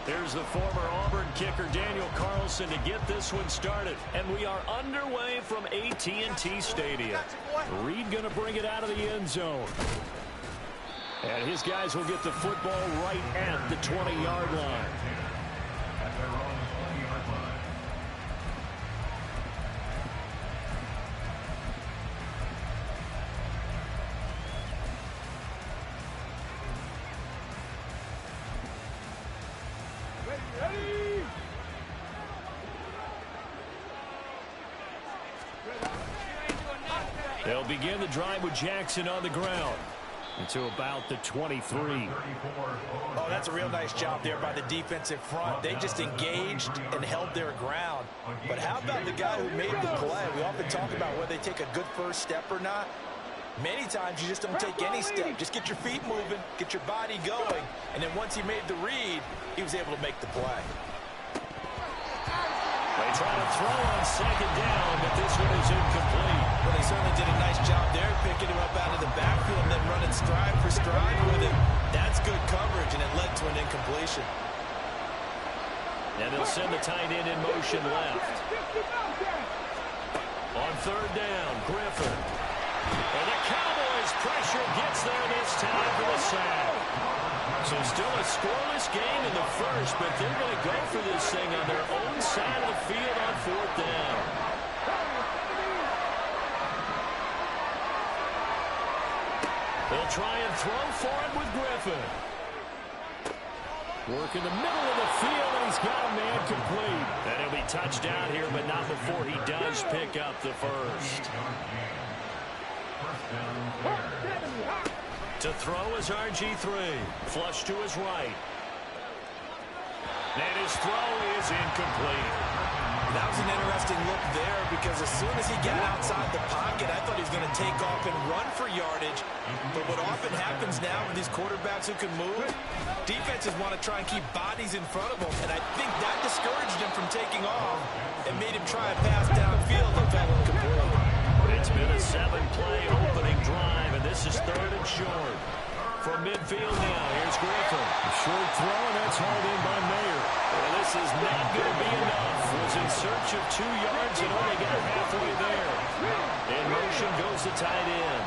Here's the former Auburn kicker, Daniel Carlson, to get this one started. And we are underway from AT&T Stadium. Reed going to bring it out of the end zone. And his guys will get the football right at the 20-yard line. They'll begin the drive with Jackson on the ground into about the 23. Oh, that's a real nice job there by the defensive front. They just engaged and held their ground. But how about the guy who made the play? We often talk about whether they take a good first step or not. Many times you just don't take any step. Just get your feet moving, get your body going, and then once he made the read, he was able to make the play. They try to throw on second down, but this one is incomplete. Well, they certainly did a nice job there, picking him up out of the backfield and then running stride for stride with him. That's good coverage, and it led to an incompletion. And they'll send the tight end in motion left. On third down, Griffin. And the Cowboys' pressure gets there this time for the sack. So still a scoreless game in the first, but they're going to go for this thing on their own side of the field on fourth down. They'll try and throw for it with Griffin. Work in the middle of the field, and he's got a man complete. And he'll be touched down here, but not before he does pick up the first. To throw is RG3. Flush to his right. And his throw is incomplete. That was an interesting look there because as soon as he got outside the pocket, I thought he was going to take off and run for yardage. But what often happens now with these quarterbacks who can move, defenses want to try and keep bodies in front of them. And I think that discouraged him from taking off and made him try and pass downfield and fell incomplete. It's been a 7-play opening drive, and this is third and short. From midfield now, here's Griffin. A short throw, and that's hauled in by Mayer. Well, this is not going to be enough. Was in search of 2 yards and only got halfway there. In motion goes the tight end.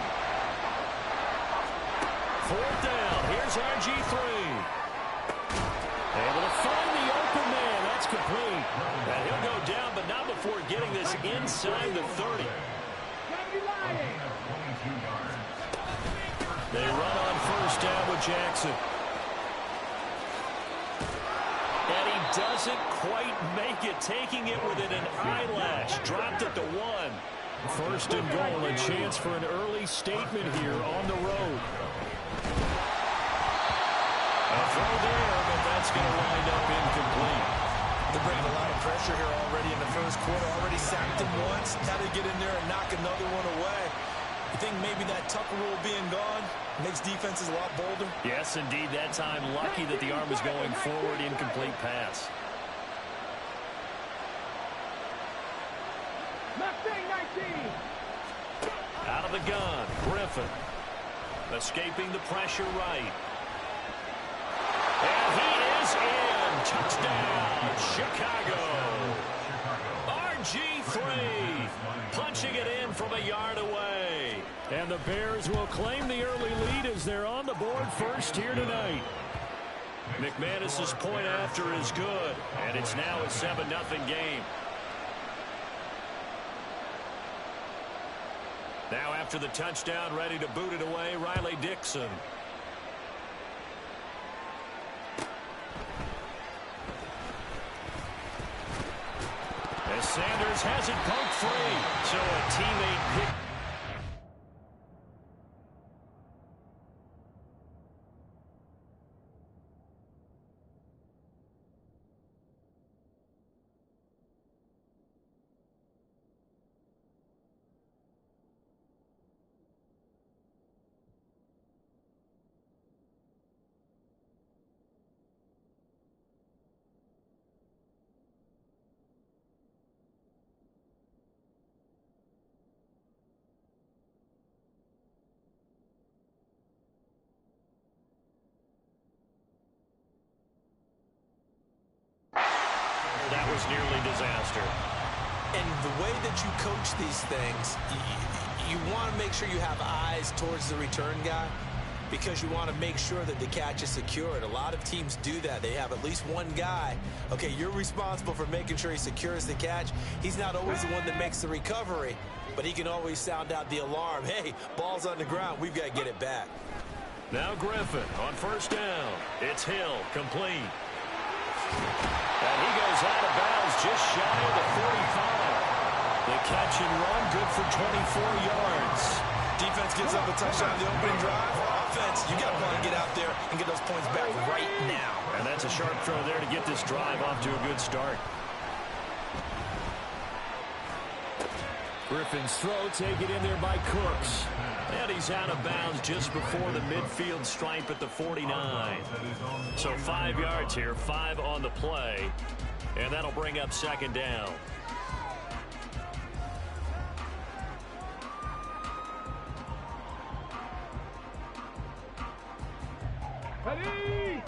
Fourth down, here's RG3. Able to find the open man. That's complete. And he'll go down, but not before getting this inside the 30. They run on first down with Jackson. And he doesn't quite make it, taking it within an eyelash. Dropped it to 1. First and goal, a chance for an early statement here on the road. A throw there, but that's going to wind up incomplete. They're bringing a lot of pressure here already in the first quarter. Already sacked him once. Now they get in there and knock another one away. You think maybe that Tucker rule being gone makes defenses a lot bolder? Yes, indeed. That time, lucky that the arm was going forward. Incomplete pass. Out of the gun, Griffin. Escaping the pressure right. And he is in. Touchdown, Chicago. RG3 punching it in from a yard away. And the Bears will claim the early lead as they're on the board first here tonight. McManus's point after is good, and it's now a 7-0 game. Now after the touchdown, ready to boot it away, Riley Dixon. As Sanders has it poked free, so a teammate picked. was nearly disaster. And the way that you coach these things, you want to make sure you have eyes towards the return guy because you want to make sure that the catch is secured. A lot of teams do that. They have at least one guy. Okay, you're responsible for making sure he secures the catch. He's not always the one that makes the recovery, but he can always sound out the alarm. Hey, ball's on the ground. We've got to get it back. Now Griffin on first down. It's Hill, complete. And he goes out of bounds just shy of the 45. The catch and run, good for 24 yards. Defense gives up a touchdown on the opening drive. Offense, you got to want to get out there and get those points back right now. And that's a sharp throw there to get this drive off to a good start. Griffin's throw taken in there by Cooks. And he's out of bounds just before the midfield stripe at the 49. So 5 yards here, 5 on the play. And that'll bring up second down. Ready?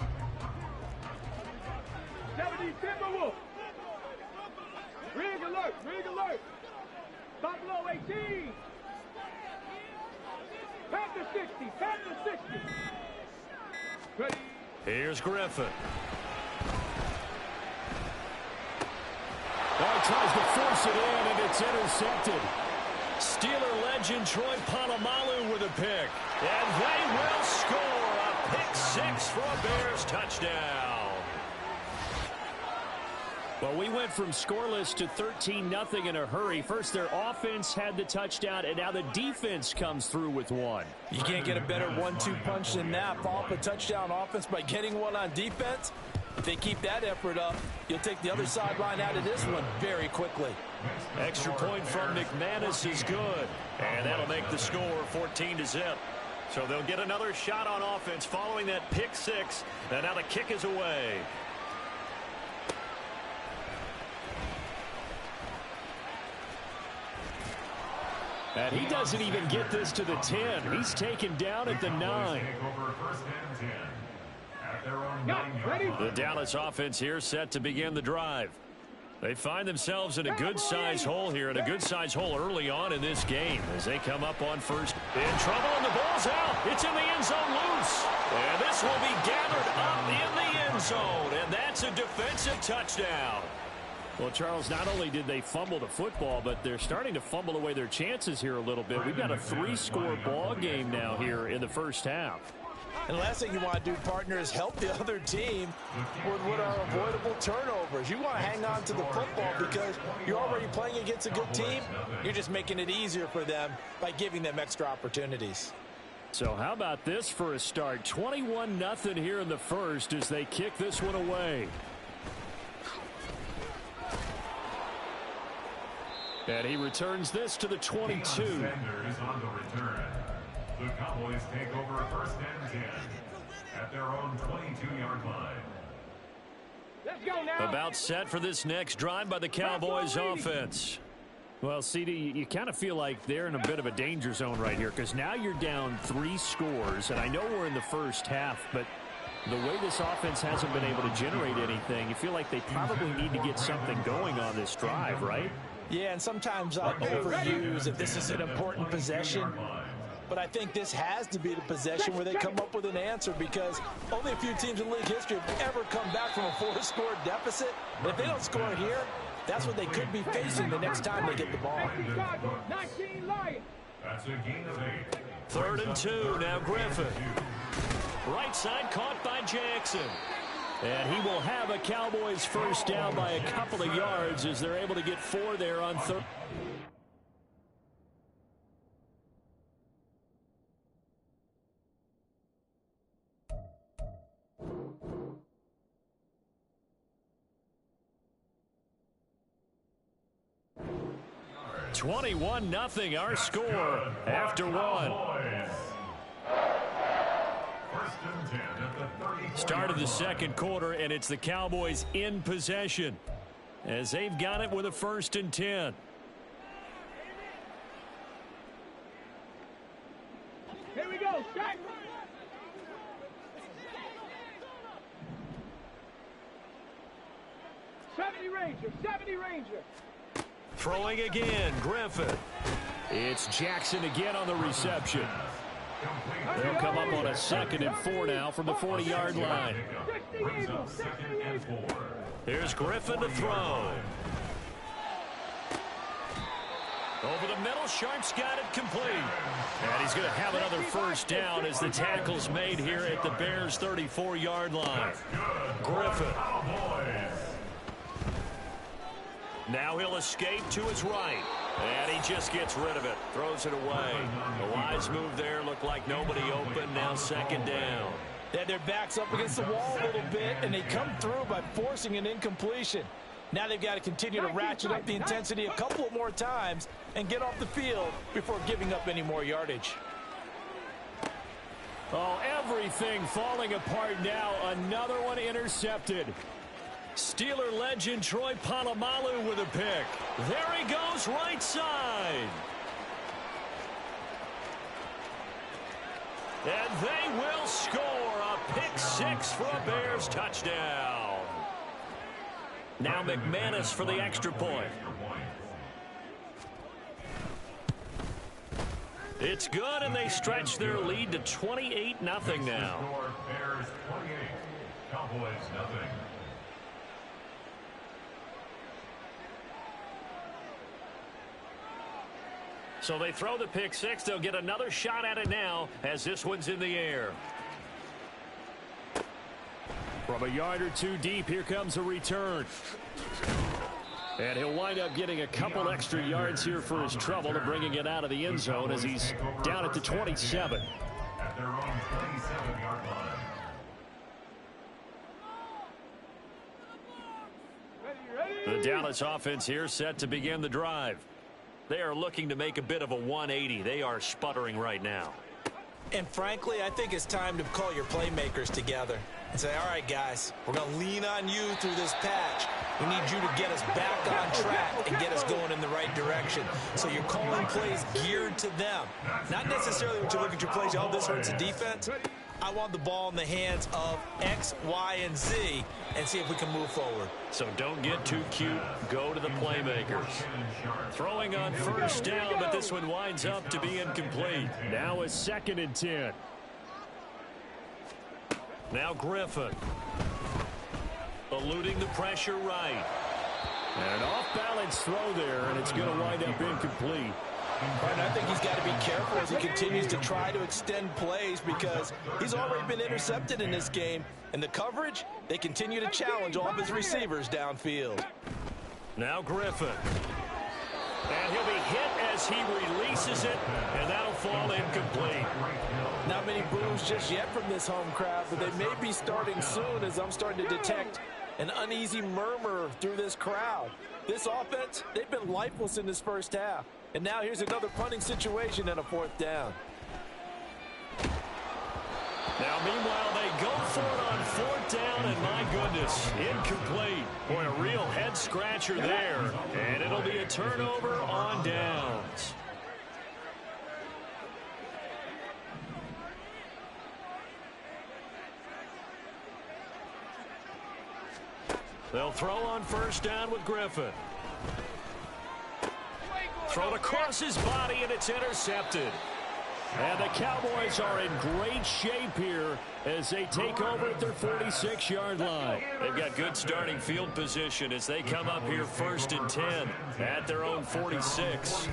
70 Timberwolf. Rig alert, rig alert. Buffalo 18. Panther 60, Panther 60. Ready? Here's Griffin. Oh, tries to force it in, and it's intercepted. Steeler legend Troy Polamalu with a pick. And they will score a pick six for a Bears touchdown. Well, we went from scoreless to 13-0 in a hurry. First, their offense had the touchdown, and now the defense comes through with one. You can't get a better 1-2 punch than that. Follow up a touchdown offense by getting one on defense. If they keep that effort up, you'll take the other sideline out of this one very quickly. Extra point from McManus is good, and that'll make the score 14-0. So they'll get another shot on offense following that pick six, and now the kick is away. And he doesn't even get this to the 10. He's taken down at the 9. The Dallas offense here set to begin the drive. They find themselves in a good-sized hole here, and a good-sized hole early on in this game as they come up on first. In trouble, and the ball's out. It's in the end zone loose. And this will be gathered up in the end zone, and that's a defensive touchdown. Well, Charles, not only did they fumble the football, but they're starting to fumble away their chances here a little bit. We've got a 3-score ball game now here in the first half. And the last thing you want to do, partner, is help the other team with what are avoidable turnovers. You want to hang on to the football because you're already playing against a good team. You're just making it easier for them by giving them extra opportunities. So how about this for a start? 21-0 here in the first as they kick this one away. And he returns this to the 22. The Cowboys take over first and 10 at their own 22-yard line. Let's go now. About set for this next drive by the Cowboys offense. Well, CD, you kind of feel like they're in a bit of a danger zone right here because now you're down 3 scores, and I know we're in the first half, but the way this offense hasn't been able to generate anything, you feel like they probably need to get something going on this drive, right? Yeah, and sometimes I overuse if this is an important possession. But I think this has to be the possession where they come up with an answer because only a few teams in league history have ever come back from a 4-score deficit. And if they don't score here, that's what they could be facing the next time they get the ball. That's a gain of 8. 3rd and 2, now Griffin. Right side caught by Jackson. And he will have a Cowboys first down by a couple of yards as they're able to get 4 there on 3rd. $21-0 our score after 1. Start of the second quarter, and it's the Cowboys in possession as they've got it with a 1st and 10. Here we go. Strike. Ranger, 70 Ranger. Throwing again, Griffin. It's Jackson again on the reception. They'll come up on a 2nd and 4 now from the 40-yard line. Here's Griffin to throw. Over the middle, Sharp's got it complete. And he's going to have another first down as the tackle's made here at the Bears' 34-yard line. Griffin. Now he'll escape to his right. And he just gets rid of it. Throws it away. The wise move there. Looked like nobody open. Now 2nd down. They had their backs up against the wall a little bit, and they come through by forcing an incompletion. Now they've got to continue to ratchet up the intensity a couple more times and get off the field before giving up any more yardage. Oh, everything falling apart now. Another one intercepted. Steeler legend Troy Polamalu with a pick. There he goes, right side. And they will score a pick 6 for a Bears touchdown. Now McManus for the extra point. It's good, and they stretch their lead to 28-0 now. Bears 28, Cowboys nothing. So they throw the pick 6. They'll get another shot at it now as this one's in the air. From a yard or two deep, here comes a return. And he'll wind up getting a couple extra yards here for his trouble and bringing it out of the end zone as he's down at the 27. At their own 27-yard line. The Dallas offense here set to begin the drive. They are looking to make a bit of a 180. They are sputtering right now. And frankly, I think it's time to call your playmakers together and say, all right, guys, we're going to lean on you through this patch. We need you to get us back on track and get us going in the right direction. So you're calling plays geared to them. Not necessarily when you look at your plays, oh, this hurts the defense. I want the ball in the hands of X, Y, and Z and see if we can move forward. So don't get too cute. Go to the playmakers. Throwing on first down, but this one winds up to be incomplete. Now a 2nd and 10. Now Griffin. Eluding the pressure right. And an off-balance throw there, and it's going to wind up incomplete. And I think he's got to be careful as he continues to try to extend plays because he's already been intercepted in this game. And the coverage, they continue to challenge all of his receivers downfield. Now Griffin. And he'll be hit as he releases it, and that'll fall incomplete. Not many boos just yet from this home crowd, but they may be starting soon as I'm starting to detect an uneasy murmur through this crowd. This offense, they've been lifeless in this first half. And now here's another punting situation and a 4th down. Now, meanwhile, they go for it on 4th down, and my goodness, incomplete. Boy, a real head-scratcher there, and it'll be a turnover on downs. They'll throw on first down with Griffin. Thrown across his body, and it's intercepted. And the Cowboys are in great shape here as they take over at their 46-yard line. They've got good starting field position as they come up here 1st and 10 at their own 46.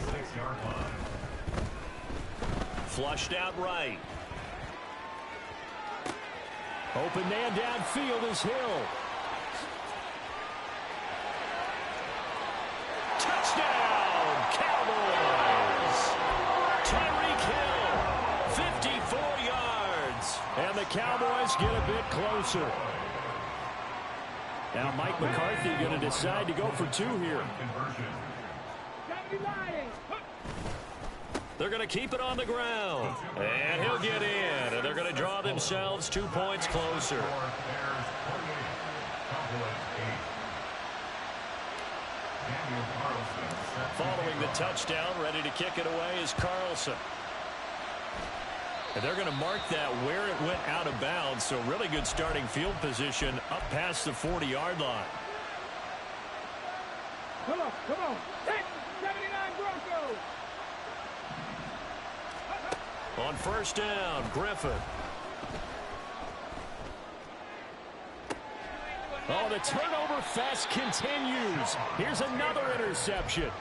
Flushed out right. Open man downfield is Hill. Touchdown, Cowboys! Tyreek Hill, 54 yards. And the Cowboys get a bit closer. Now Mike McCarthy going to decide to go for 2 here. They're going to keep it on the ground. And he'll get in. And they're going to draw themselves 2 points closer. Following the touchdown, ready to kick it away is Carlson. And they're going to mark that where it went out of bounds, so really good starting field position up past the 40-yard line. Come on. 79 Broncos. On first down, Griffin. Oh, the turnover fest continues. Here's another interception.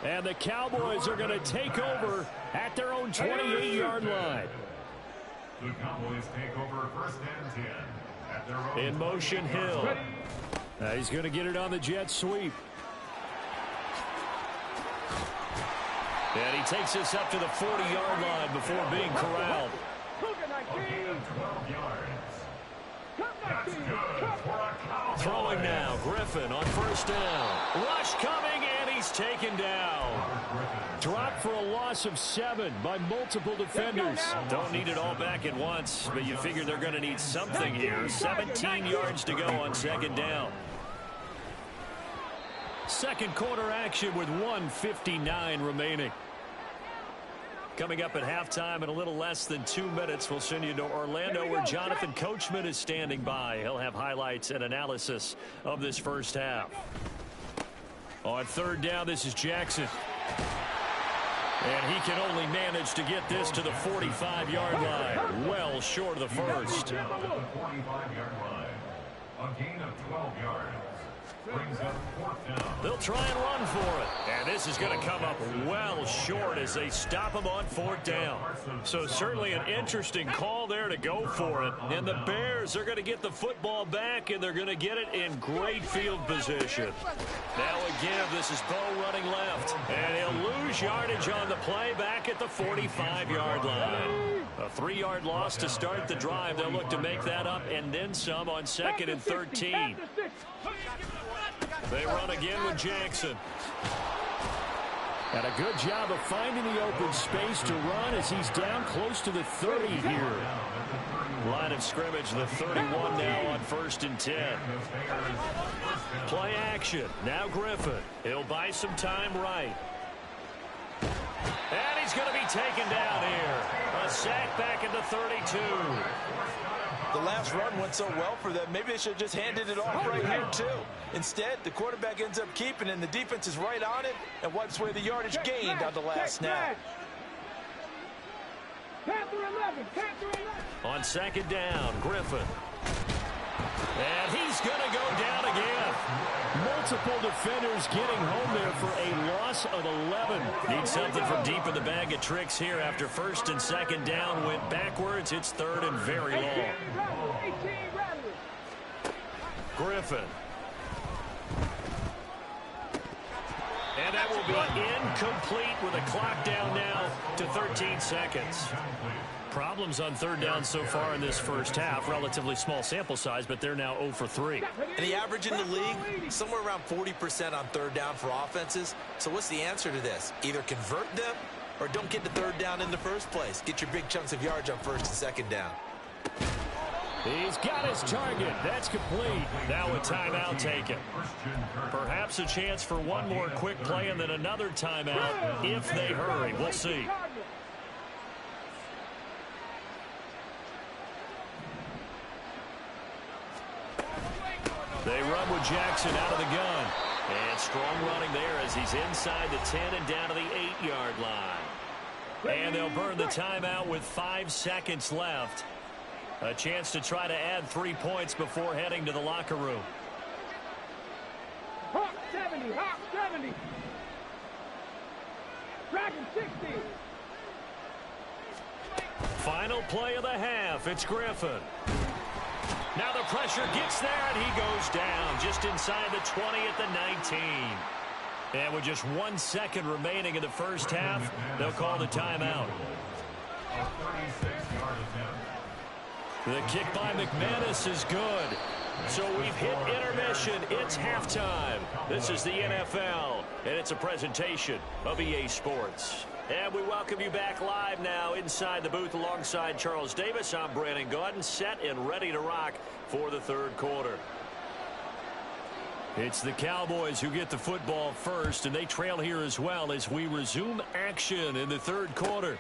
And the Cowboys are going to take over at their own 28-yard line. The Cowboys take over first and 10 at their own. In motion, Hill. He's going to get it on the jet sweep. And he takes this up to the 40-yard line before being corralled. A gain of 12 yards. That's good for a Cowboy. Throwing now, Griffin on first down. Rush coming, and he's taken down. Dropped for a loss of 7 by multiple defenders. Don't need it all back at once, but you figure they're going to need something here. 17 yards to go on second down. Second quarter action with 1:59 remaining. Coming up at halftime in a little less than 2 minutes, we'll send you to Orlando where Jonathan Coachman is standing by. He'll have highlights and analysis of this first half. On third down, this is Jackson. And he can only manage to get this to the 45-yard line. Well short of the first. The 45-yard line. A gain of 12 yards. Brings up fourth down. They'll try and run for it. And this is going to come up well short as they stop him on fourth down. So certainly an interesting call there to go for it. And the Bears are going to get the football back, and they're going to get it in great field position. Now again, this is Bo running left. And he'll lose yardage on the play back at the 45-yard line. A 3-yard loss to start the drive. They'll look to make that up and then some on second and 13. They run again with Jackson. And a good job of finding the open space to run as he's down close to the 30 here. Line of scrimmage, the 31 now on first and 10. Play action. Now Griffin. He'll buy some time right. And he's going to be taken down here. A sack back at the 32. The last run went so well for them, maybe they should have just handed it off right here, too. Instead, the quarterback ends up keeping it, and the defense is right on it and wipes away the yardage gained on the last snap. On second down, Griffin. And he's going to go down again. Multiple defenders getting home there for a loss of 11. Need something from deep in the bag of tricks here after first and second down went backwards. It's third and very long. Griffin. And that will be incomplete with a clock down now to 13 seconds. Problems on third down so far in this first half. Relatively small sample size, but they're now 0 for 3. And the average in the league, somewhere around 40% on third down for offenses. So what's the answer to this? Either convert them or don't get the third down in the first place. Get your big chunks of yards on first and second down. He's got his target. That's complete. Now a timeout taken. Perhaps a chance for one more quick play and then another timeout if they hurry. We'll see. They run with Jackson out of the gun. And strong running there as he's inside the 10 and down to the 8-yard line. And they'll burn the timeout with 5 seconds left. A chance to try to add 3 points before heading to the locker room. Hawk 70, Hawk 70. Dragon 60. Final play of the half. It's Griffin. Now the pressure gets there, and he goes down just inside the 20 at the 19. And with just 1 second remaining in the first half, they'll call the timeout. The kick by McManus is good. So we've hit intermission. It's halftime. This is the NFL, and it's a presentation of EA Sports. And we welcome you back live now inside the booth alongside Charles Davis. I'm Brandon Gaudin, set and ready to rock for the third quarter. It's the Cowboys who get the football first, and they trail here as well as we resume action in the third quarter.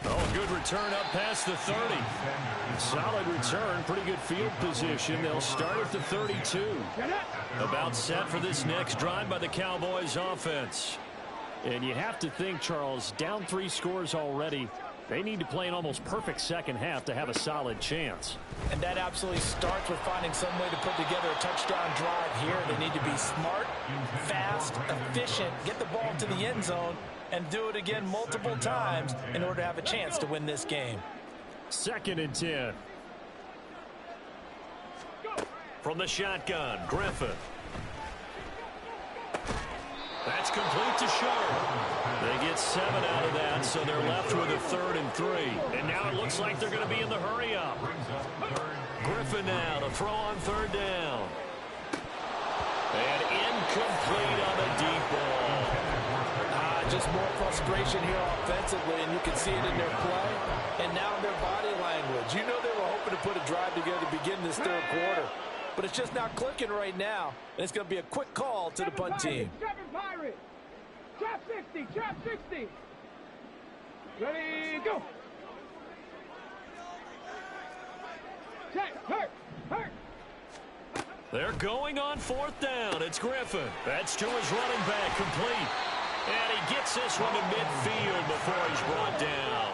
Oh, good return up past the 30. Solid return, pretty good field position. They'll start at the 32. About set for this next drive by the Cowboys offense. And you have to think, Charles, down 3 scores already. They need to play an almost perfect second half to have a solid chance. And that absolutely starts with finding some way to put together a touchdown drive here. They need to be smart, fast, efficient, get the ball to the end zone, and do it again multiple times in order to have a chance to win this game. 2nd and 10. From the shotgun, Griffin. That's complete to Sharp. They get 7 out of that, so they're left with a 3rd and 3. And now it looks like they're going to be in the hurry-up. Griffin now to throw on 3rd down. And incomplete on the deep ball. Just more frustration here offensively, and you can see it in their play and now in their body language. You know they were hoping to put a drive together to begin this 3rd quarter, but it's just not clicking right now, and it's going to be a quick call to the punt team. Trap 60, trap 60. Ready, go. Check, hurt. They're going on 4th down. It's Griffin. That's to his running back, complete. And he gets this one to midfield before he's brought down.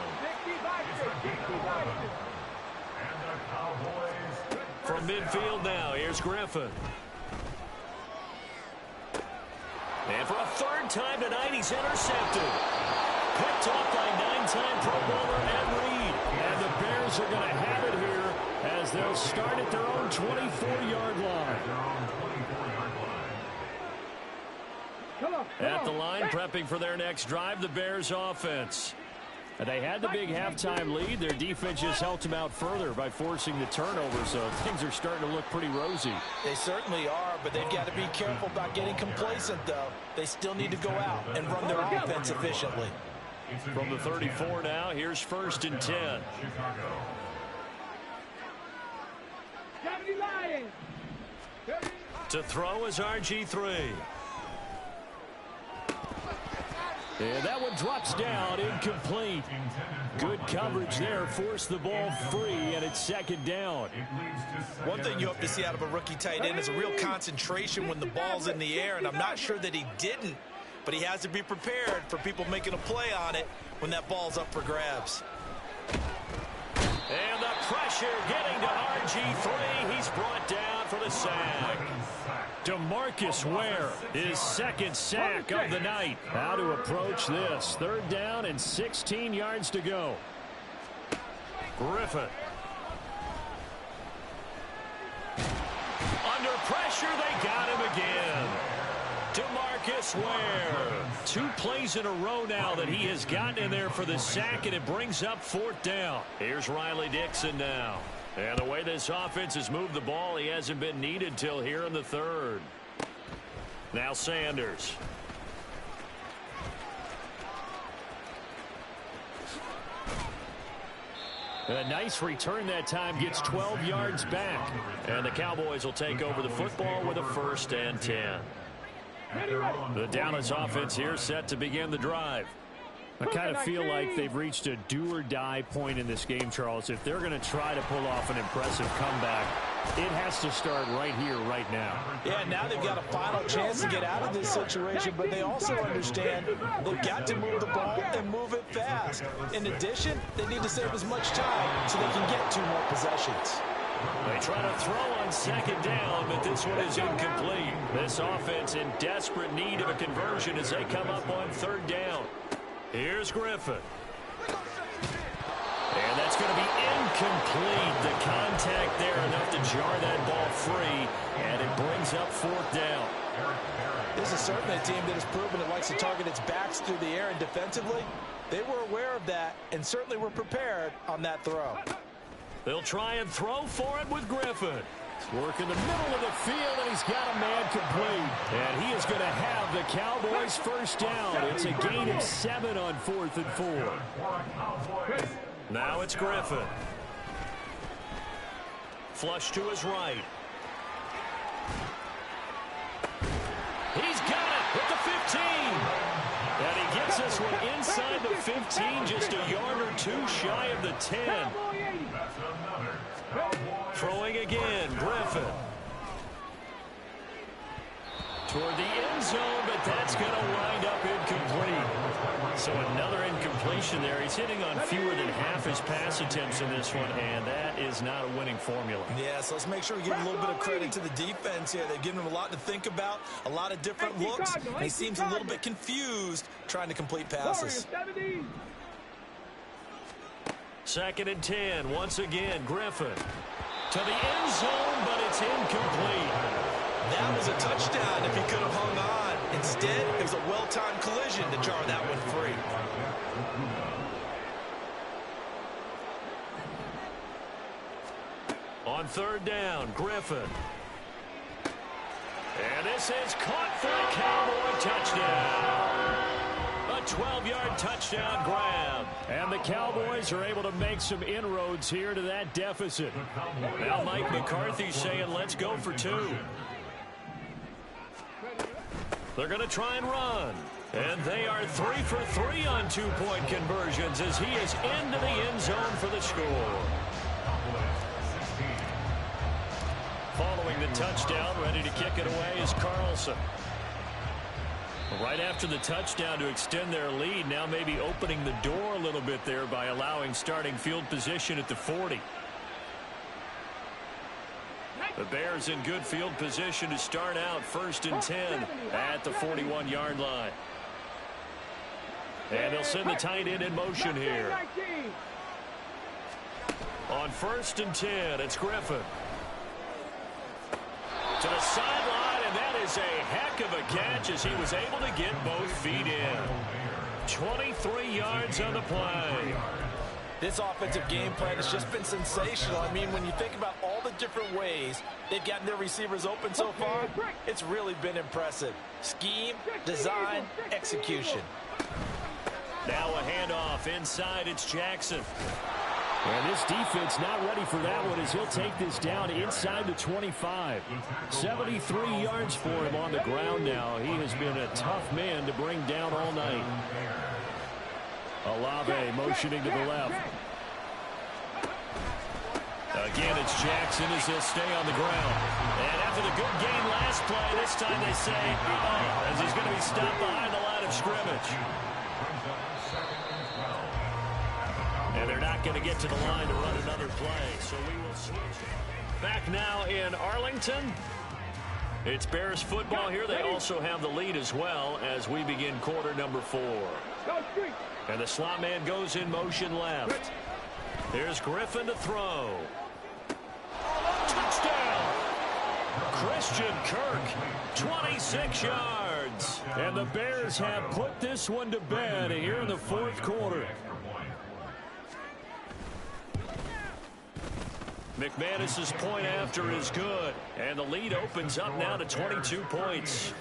From midfield now, here's Griffin. And for a 3rd time tonight, he's intercepted. Picked off by 9-time Pro Bowler Ed Reed. And the Bears are going to have it here as they'll start at their own 24-yard line. At the line, prepping for their next drive, the Bears offense. They had the big halftime lead. Their defense just helped them out further by forcing the turnover, so things are starting to look pretty rosy. They certainly are, but they've got to be careful about getting complacent, though. They still need to go out and run their offense efficiently. From the 34 now, here's 1st and 10. To throw is RG3. And that one drops down, incomplete. Good coverage there, forced the ball free, and it's 2nd down. One thing you hope to see out of a rookie tight end is a real concentration when the ball's in the air, and I'm not sure that he didn't, but he has to be prepared for people making a play on it when that ball's up for grabs. And the pressure getting to RG3. He's brought down for the sack. DeMarcus Ware, his 2nd sack of the night. How to approach this. 3rd down and 16 yards to go. Griffin. Under pressure, they got him again. DeMarcus Ware. 2 plays in a row now that he has gotten in there for the sack, and it brings up 4th down. Here's Riley Dixon now. And the way this offense has moved the ball, he hasn't been needed till here in the 3rd. Now Sanders. A nice return that time, gets 12 yards back. And the Cowboys will take over the football with a 1st and 10. The Dallas offense here set to begin the drive. I kind of feel like they've reached a do-or-die point in this game, Charles. If they're going to try to pull off an impressive comeback, it has to start right here, right now. Yeah, now they've got a final chance to get out of this situation, but they also understand they've got to move the ball and move it fast. In addition, they need to save as much time so they can get 2 more possessions. They try to throw on 2nd down, but this one is incomplete. This offense in desperate need of a conversion as they come up on 3rd down. Here's Griffin. And that's going to be incomplete. The contact there enough to jar that ball free, and it brings up 4th down. This is certainly a team that has proven it likes to target its backs through the air, and defensively, they were aware of that and certainly were prepared on that throw. They'll try and throw for it with Griffin. Work in the middle of the field, and he's got a man complete. And he is going to have the Cowboys 1st down. It's a gain of 7 on 4th and 4. Now it's Griffin. Flush to his right. He's got it at the 15. And he gets us this one inside the 15, just a yard or two shy of the 10. Throwing again, Griffin. Toward the end zone, but that's going to wind up incomplete. So another incompletion there. He's hitting on fewer than half his pass attempts in this one, and that is not a winning formula. Yeah, so let's make sure we give a little bit of credit to the defense here. They've given him a lot to think about, a lot of different looks, and he seems a little bit confused trying to complete passes. 2nd and 10. Once again, Griffin. To the end zone, but it's incomplete. That was a touchdown if he could have hung on. Instead, it was a well-timed collision to jar that one free. On 3rd down, Griffin. And this is caught for a Cowboy touchdown. A 12-yard touchdown grab. And the Cowboys are able to make some inroads here to that deficit. Now Mike McCarthy saying, let's go for 2. They're going to try and run. And they are 3 for 3 on 2-point conversions as he is into the end zone for the score. Following the touchdown, ready to kick it away is Carlson. Right after the touchdown to extend their lead, now maybe opening the door a little bit there by allowing starting field position at the 40. The Bears in good field position to start out 1st and 10 at the 41-yard line. And they'll send the tight end in motion here. On 1st and 10, it's Griffin. To the sideline, and that is a heck of a catch as he was able to get both feet in. 23 yards on the play. This offensive game plan has just been sensational. I mean, when you think about all the different ways they've gotten their receivers open so far, it's really been impressive. Scheme, design, execution. Now a handoff inside, it's Jackson. And this defense not ready for that one as he'll take this down inside the 25. 73 yards for him on the ground now. He has been a tough man to bring down all night. Olave motioning to the left. Again, it's Jackson as he'll stay on the ground. And after the good gain last play, this time they say, oh, as he's going to be stopped behind the line of scrimmage. And they're not going to get to the line to run another play, so we will switch. Back now in Arlington. It's Bears football here. They also have the lead as well as we begin quarter number 4. And the slot man goes in motion left. Here's Griffin to throw. Touchdown! Christian Kirk, 26 yards. And the Bears have put this one to bed here in the 4th quarter. McManus's point after is good. And the lead opens up now to 22 points.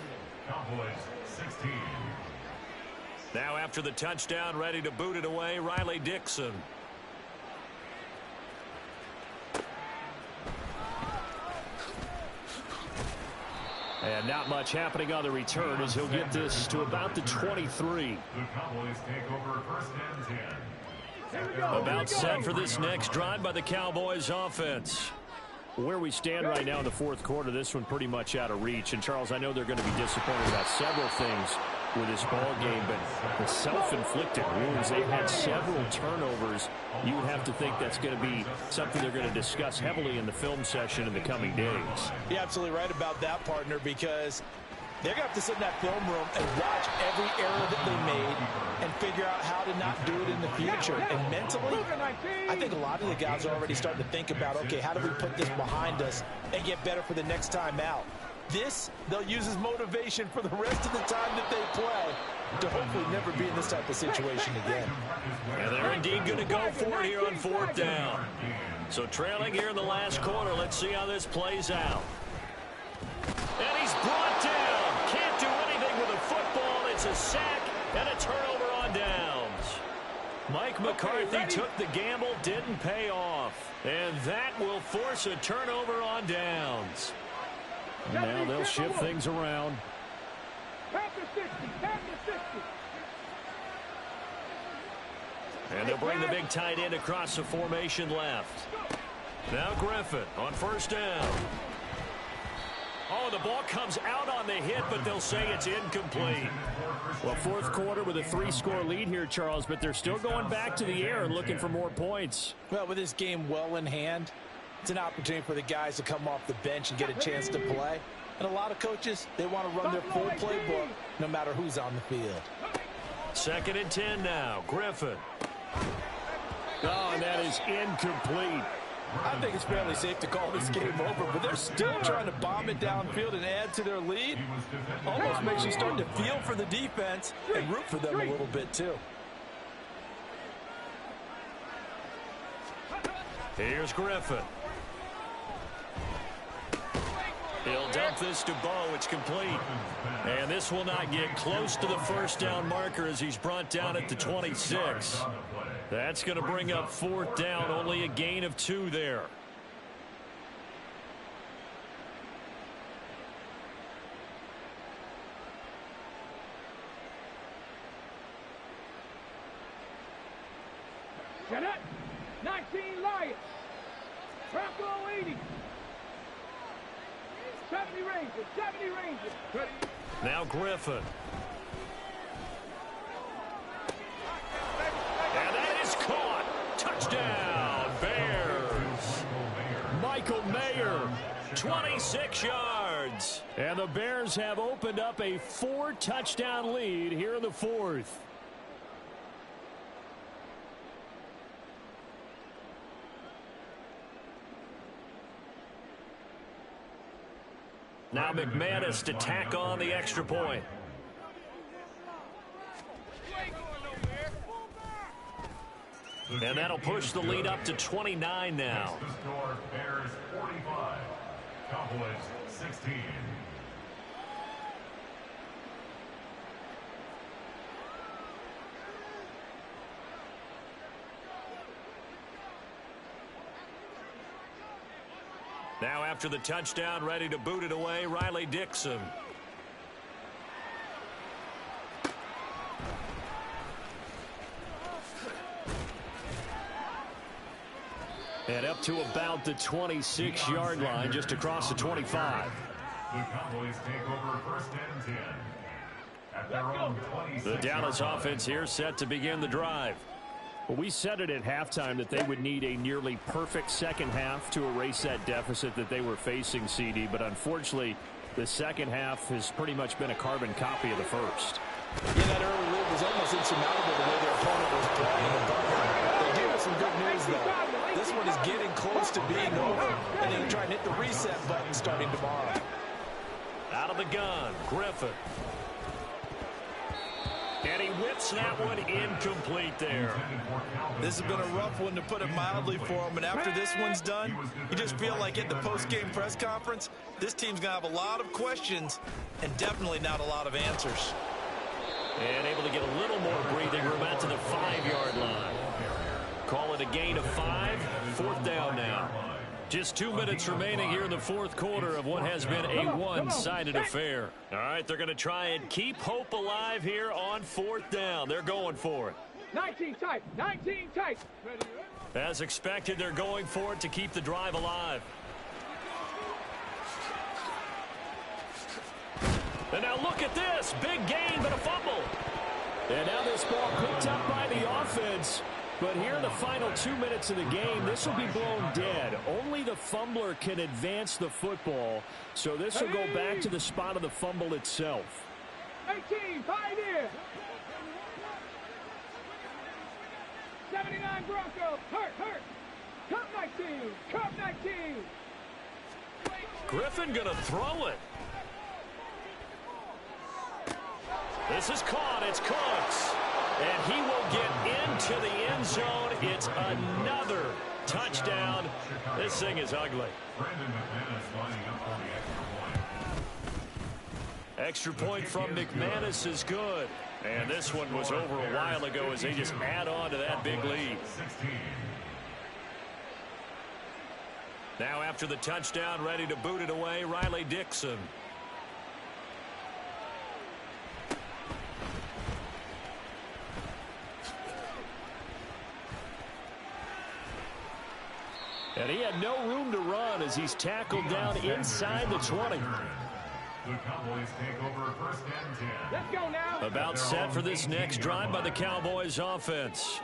Now after the touchdown, ready to boot it away, Riley Dixon. And not much happening on the return as he'll get this to about the 23. The Cowboys take over 1st and 10. About set for this next drive by the Cowboys offense. Where we stand right now in the 4th quarter, this one pretty much out of reach. And, Charles, I know they're going to be disappointed about several things with this ball game, but the self-inflicted wounds, they've had several turnovers. You would have to think that's going to be something they're going to discuss heavily in the film session in the coming days. You're absolutely right about that, partner, because they're going to have to sit in that film room and watch every error that they made and figure out how to not do it in the future. And mentally, I think a lot of the guys are already starting to think about, okay, how do we put this behind us and get better for the next time out? This, they'll use as motivation for the rest of the time that they play to hopefully never be in this type of situation again. And they're indeed going to go for it here on 4th down. So trailing here in the last quarter, let's see how this plays out. And he's brought down. Can't do anything with a football. It's a sack and a turnover on downs. Mike McCarthy took the gamble, didn't pay off. And that will force a turnover on downs. Now they'll shift things around. And they'll bring the big tight end across the formation left. Now Griffin on first down. Oh, the ball comes out on the hit, but they'll say it's incomplete. Well, fourth quarter with a 3-score lead here, Charles, but they're still going back to the air and looking for more points. Well, with this game well in hand, it's an opportunity for the guys to come off the bench and get a chance to play. And a lot of coaches, they want to run their full playbook no matter who's on the field. 2nd and 10 now. Griffin. Oh, and that is incomplete. I think it's fairly safe to call this game over, but they're still trying to bomb it downfield and add to their lead. Almost makes you start to feel for the defense and root for them a little bit, too. Here's Griffin. He'll dump this to Bo. It's complete. And this will not get close to the first down marker as he's brought down at the 26. That's going to bring up 4th down. Only a gain of 2 there. Set up. 19 Lions. Bronco 80. 70 Rangers. 70 Rangers. Now Griffin. And that is caught. Touchdown, Bears. Michael Mayer. 26 yards. And the Bears have opened up a 4-touchdown lead here in the 4th. Now McManus to tack on the extra point. And that'll push the lead up to 29 now. The score, Bears 45, Cowboys 16. Now after the touchdown, ready to boot it away, Riley Dixon. And up to about the 26-yard line, just across the 25. The Cowboys take over 1st and 10. At their own 26. The Dallas offense here set to begin the drive. Well, we said it at halftime that they would need a nearly perfect second half to erase that deficit that they were facing, CD. But unfortunately, the second half has pretty much been a carbon copy of the first. Yeah, that early lead was almost insurmountable the way their opponent was playing. They do have some good news, though. This one is getting close to being over, and they're trying to hit the reset button starting tomorrow. Out of the gun, Griffin. And he whips that one incomplete there. This has been a rough one, to put it mildly, for him. And after this one's done, you just feel like at the post-game press conference, this team's going to have a lot of questions and definitely not a lot of answers. And able to get a little more breathing room out to the 5-yard line. Call it a gain of 5. 4th down now. Just 2 minutes remaining here in the 4th quarter of what has been a one-sided affair. All right, they're going to try and keep hope alive here on 4th down. They're going for it. 19 tight. 19 tight. As expected, they're going for it to keep the drive alive. And now look at this. Big gain, but a fumble. And now this ball picked up by the offense. But here in the final 2 minutes of the game, this will be blown dead. Only the fumbler can advance the football. So this will go back to the spot of the fumble itself. 18, 5 here. 79 Broncos. Hurt. Cup 19. Cup 19. Griffin going to throw it. This is caught. It's Cooks. And he will get into the end zone. It's another touchdown. This thing is ugly. Brandon McManus lining up for the extra point. Extra point from McManus is good. And this one was over a while ago as they just add on to that big lead. 16. Now after the touchdown, ready to boot it away, Riley Dixon. And he had no room to run as he's tackled down inside the 20. The Cowboys take over first and 10. Let's go now. About set for this next drive by the Cowboys offense.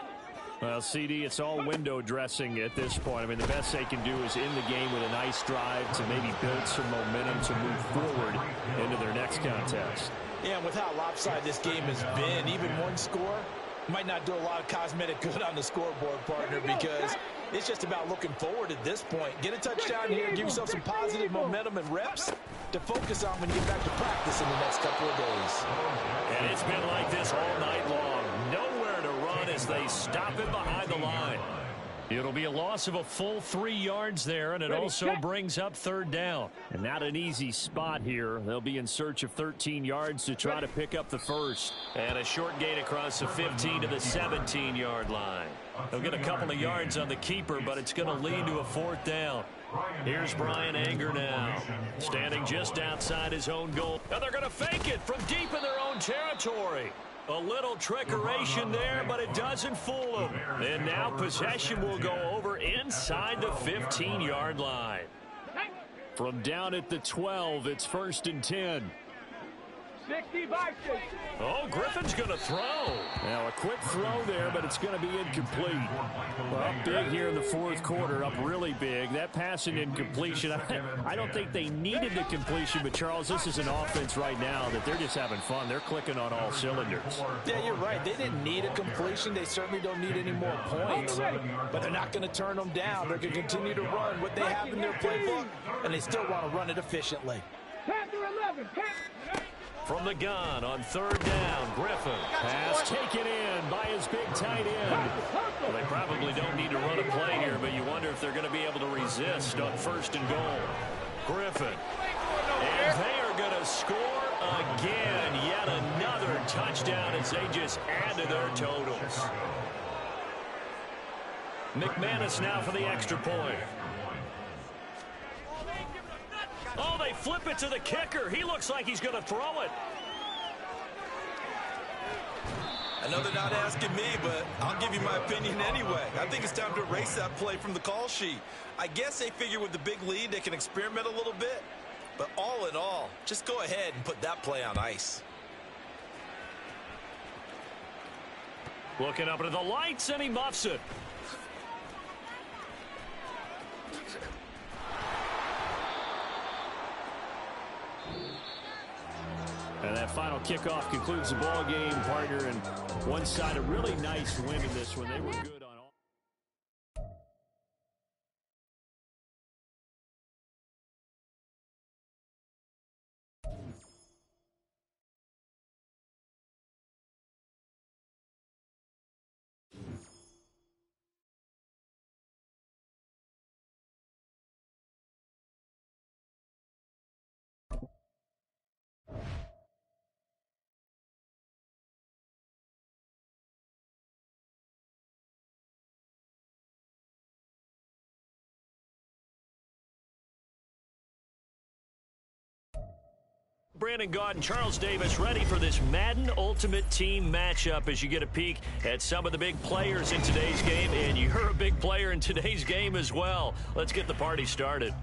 Well, CD, it's all window dressing at this point. I mean, the best they can do is end the game with a nice drive to maybe build some momentum to move forward into their next contest. Yeah, and with how lopsided this game has been, even one score might not do a lot of cosmetic good on the scoreboard, partner, because it's just about looking forward at this point. Get a touchdown here, give yourself some positive momentum and reps to focus on when you get back to practice in the next couple of days. And it's been like this all night long. Nowhere to run as they stop him behind the line. It'll be a loss of a full 3 yards there, and it also brings up third down. And not an easy spot here. They'll be in search of 13 yards to try to pick up the first. And a short gain across the 15 to the 17-yard line. They'll get a couple of yards on the keeper, but it's going to lead to a fourth down. Here's Brian Anger now, standing just outside his own goal. And they're going to fake it from deep in their own territory. A little trickeration there, but it doesn't fool them. And now possession will go over inside the 15-yard line. From down at the 12, it's first and 10. 60 by 60. Oh, Griffin's going to throw. Now, a quick throw there, but it's going to be incomplete. Well, up big here in the fourth quarter, up really big. That pass and incompletion, I don't think they needed the completion, but, Charles, this is an offense right now that they're just having fun. They're clicking on all cylinders. Yeah, you're right. They didn't need a completion. They certainly don't need any more points, but they're not going to turn them down. They're going to continue to run what they have in their playbook, and they still want to run it efficiently. 10 to 11. 10. From the gun on third down, Griffin. Pass taken in by his big tight end. Well, they probably don't need to run a play here, but you wonder if they're going to be able to resist on first and goal. Griffin. And they are going to score again. Yet another touchdown as they just add to their totals. McManus now for the extra point. Oh, they flip it to the kicker. He looks like he's going to throw it. I know they're not asking me, but I'll give you my opinion anyway. I think it's time to erase that play from the call sheet. I guess they figure with the big lead they can experiment a little bit. But all in all, just go ahead and put that play on ice. Looking up into the lights, and he muffs it. And that final kickoff concludes the ball game, partner. And one side, a really nice win in this one. They were good on all. Brandon Gaudin, Charles Davis ready for this Madden Ultimate Team matchup as you get a peek at some of the big players in today's game. And you're a big player in today's game as well. Let's get the party started.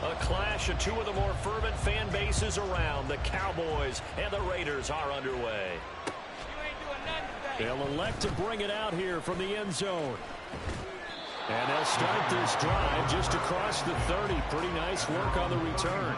A clash of two of the more fervent fan bases around. The Cowboys and the Raiders are underway. They'll elect to bring it out here from the end zone. And they'll start this drive just across the 30. Pretty nice work on the return.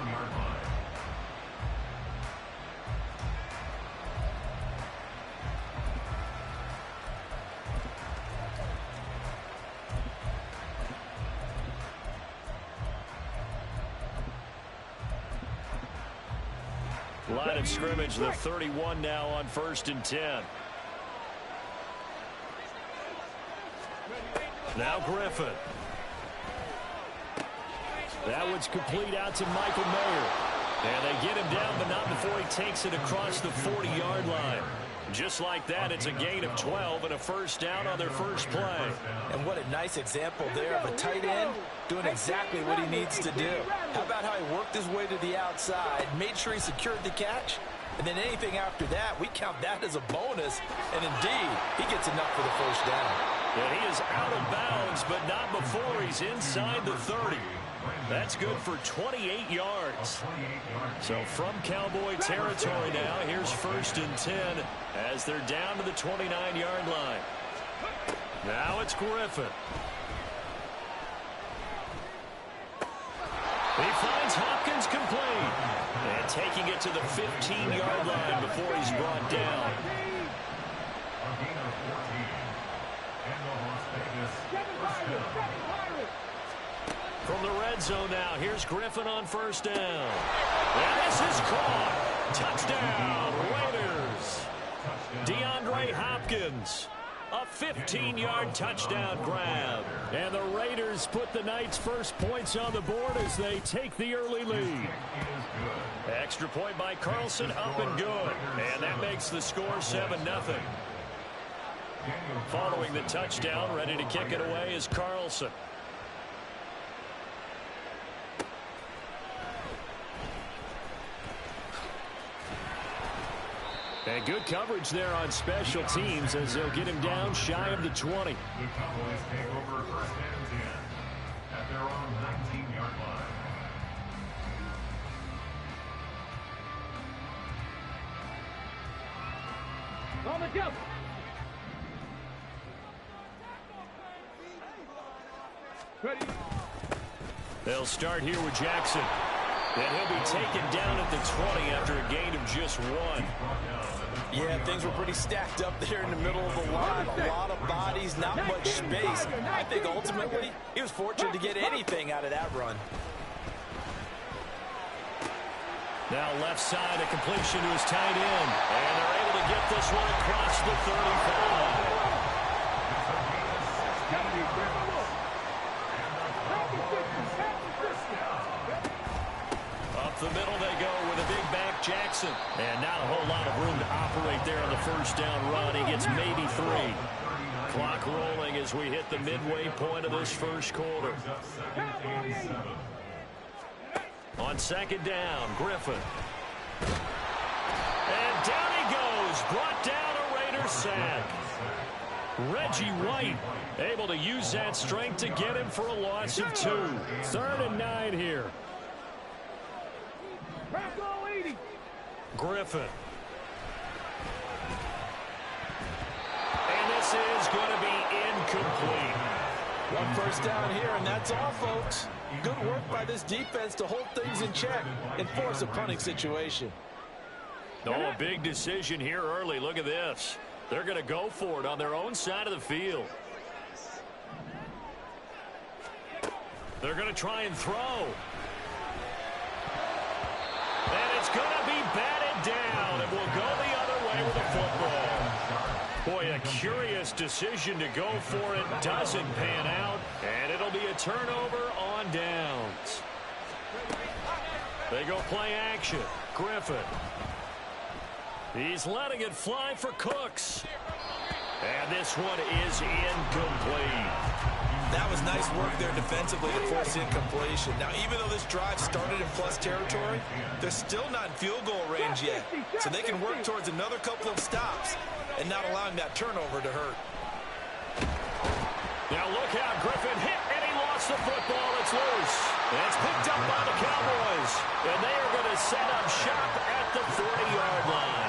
Line of scrimmage, the 31 now on first and 10. Now Griffin. That one's complete out to Michael Mayer. And they get him down, but not before he takes it across the 40-yard line. Just like that, it's a gain of 12 and a first down on their first play. And what a nice example there of a tight end doing exactly what he needs to do. How about how he worked his way to the outside, made sure he secured the catch, and then anything after that, we count that as a bonus. And indeed, he gets enough for the first down. Yeah, he is out of bounds, but not before he's inside the 30. That's good for 28 yards. So from Cowboy territory now, here's 1st and 10 as they're down to the 29-yard line. Now it's Griffin. He finds Hopkins complete. And taking it to the 15-yard line before he's brought down. From the red zone now, here's Griffin on first down. And this is caught. Touchdown, Raiders. DeAndre Hopkins. A 15-yard touchdown grab. And the Raiders put the Knights' first points on the board as they take the early lead. Extra point by Carlson, up and good. And that makes the score 7-0. Following the touchdown, ready to kick it away is Carlson. And good coverage there on special teams as they'll get him down shy of the 20. The Cowboys take over 1st and 10 at their own 19-yard line. On the jump. Ready. They'll start here with Jackson. And he'll be taken down at the 20 after a gain of just 1. Yeah, things were pretty stacked up there in the middle of the line. A lot of bodies, not much space. I think ultimately he was fortunate to get anything out of that run. Now left side, a completion to his tight end. And they're able to get this one across the 35. Up the middle they go with a big back Jackson. And not a whole lot of room to operate there on the first down run. He gets maybe 3. Clock rolling as we hit the midway point of this first quarter. On second down, Griffin. And down he goes. Brought down a Raider sack. Reggie White able to use that strength to get him for a loss of 2. 3rd and 9 here. Griffin. And this is going to be incomplete. One first down here, and that's all, folks. Good work by this defense to hold things in check and force a punting situation. Oh, a big decision here early. Look at this. They're going to go for it on their own side of the field. They're going to try and throw. And it's going to be batted down, and we'll go the other way with the football. Boy, a curious decision to go for it. Doesn't pan out, and it'll be a turnover on downs. They go play action. Griffin. He's letting it fly for Cooks. And this one is incomplete. That was nice work there defensively to force incompletion. Now, even though this drive started in plus territory, they're still not in field goal range yet. So they can work towards another couple of stops and not allowing that turnover to hurt. Now look out, Griffin hit, and he lost the football. It's loose. And it's picked up by the Cowboys. And they are going to set up shop at the 40-yard line.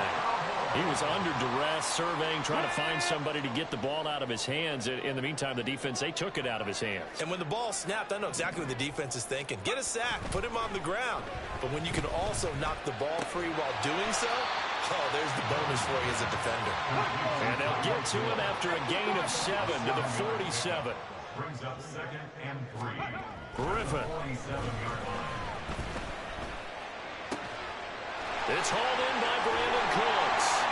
He was under duress, surveying, trying to find somebody to get the ball out of his hands. In the meantime, the defense, they took it out of his hands. And when the ball snapped, I know exactly what the defense is thinking. Get a sack, put him on the ground. But when you can also knock the ball free while doing so, oh, there's the bonus for you as a defender. And they'll get to him after a gain of 7 to the 47. Brings up 2nd and 3. Griffin. 47-yard line. It's hauled in by Brandon Cooks.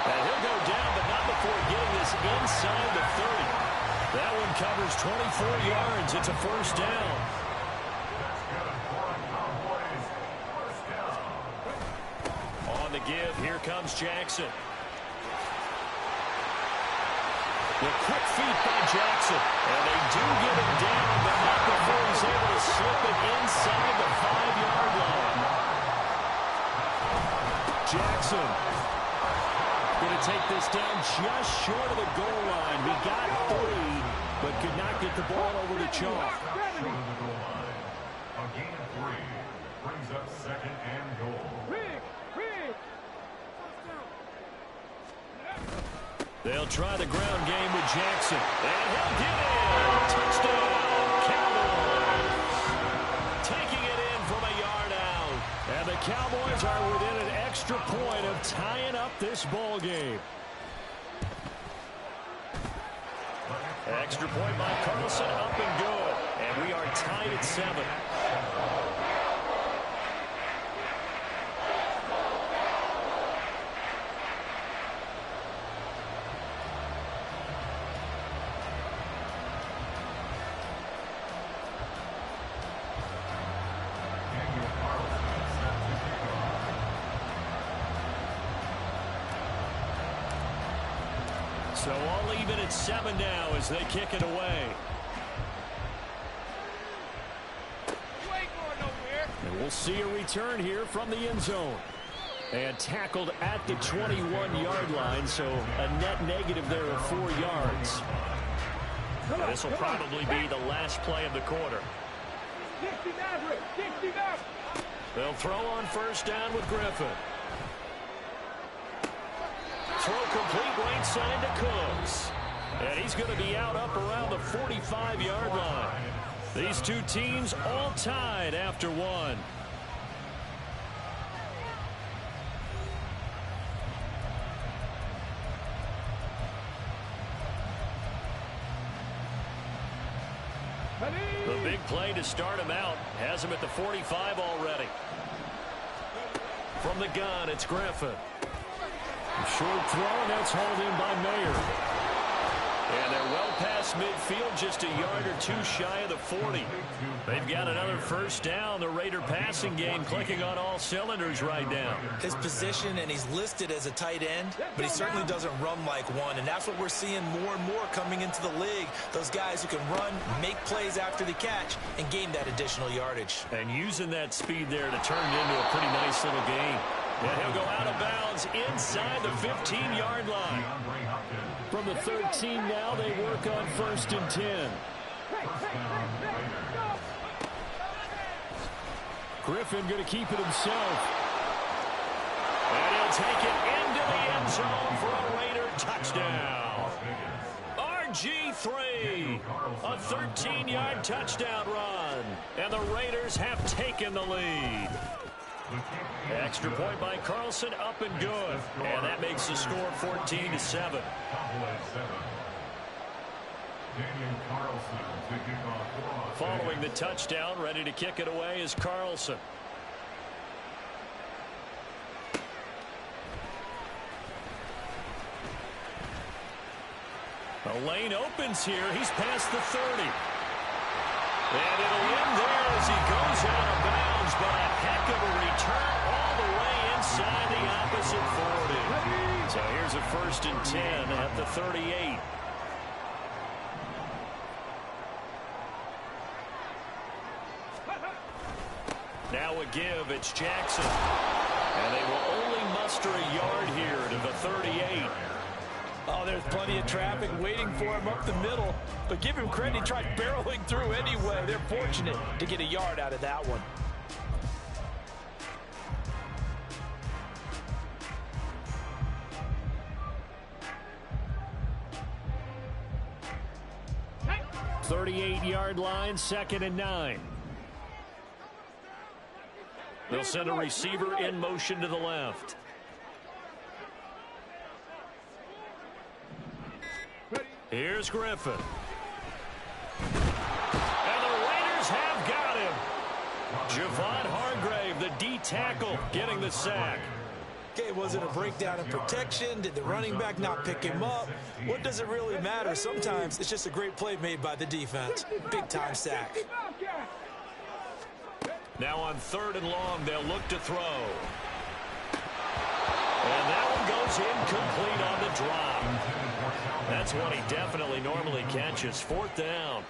And he'll go down, but not before getting this inside the 30. That one covers 24 yards. It's a first down. That's good for a Cowboys first down. On the give, here comes Jackson. The quick feet by Jackson. And they do get him down, but not before he's able to slip it inside the 5-yard line. Jackson going to take this down just short of the goal line. He got 3, but could not get the ball over to Chalk. Short of the goal line. A gain of 3 brings up 2nd and goal. They'll try the ground game with Jackson. And he'll get in. Touchdown, Cowboys. Taking it in from a yard out. And the Cowboys are within an extra point of tying up this ball game. Extra point by Carlson, up and good. And we are tied at 7. So all even at 7 now as they kick it away. And we'll see a return here from the end zone. And tackled at the 21-yard line, so a net negative there of 4 yards. And this will probably be the last play of the quarter. They'll throw on first down with Griffin. Throw complete right side to Cooks. And he's going to be out up around the 45-yard line. These two teams all tied after 1. The big play to start him out has him at the 45 already. From the gun, it's Griffin. Short throw, and that's hauled in by Mayer. And they're well past midfield, just a yard or 2 shy of the 40. They've got another first down. The Raider passing game clicking on all cylinders right now. His position, and he's listed as a tight end, but he certainly doesn't run like one, and that's what we're seeing more and more coming into the league. Those guys who can run, make plays after the catch, and gain that additional yardage. And using that speed there to turn it into a pretty nice little game. And he'll go out of bounds inside the 15-yard line. From the 13 now, they work on 1st and 10. Griffin going to keep it himself. And he'll take it into the end zone for a Raider touchdown. RG3, a 13-yard touchdown run. And the Raiders have taken the lead. Extra point by Carlson, up and good. And that makes the score 14-7. Following the touchdown, ready to kick it away is Carlson. The lane opens here. He's past the 30. And it'll end there as he goes out of bounds, but a heck of a return all the way inside the opposite 40. So here's a 1st and 10 at the 38. Now a give, it's Jackson. And they will only muster a yard here to the 38. Oh, there's plenty of traffic waiting for him up the middle. But give him credit, he tried barreling through anyway. They're fortunate to get a yard out of that one. Hey. 38-yard line, 2nd and 9. They'll send a receiver in motion to the left. Here's Griffin. And the Raiders have got him. Javon Hargrave, the D tackle, getting the sack. Okay, was it a breakdown in protection? Did the running back not pick him up? What does it really matter? Sometimes it's just a great play made by the defense. Big-time sack. Now on 3rd and long, they'll look to throw. And that one goes incomplete on the drop. That's one he definitely normally catches. Fourth down.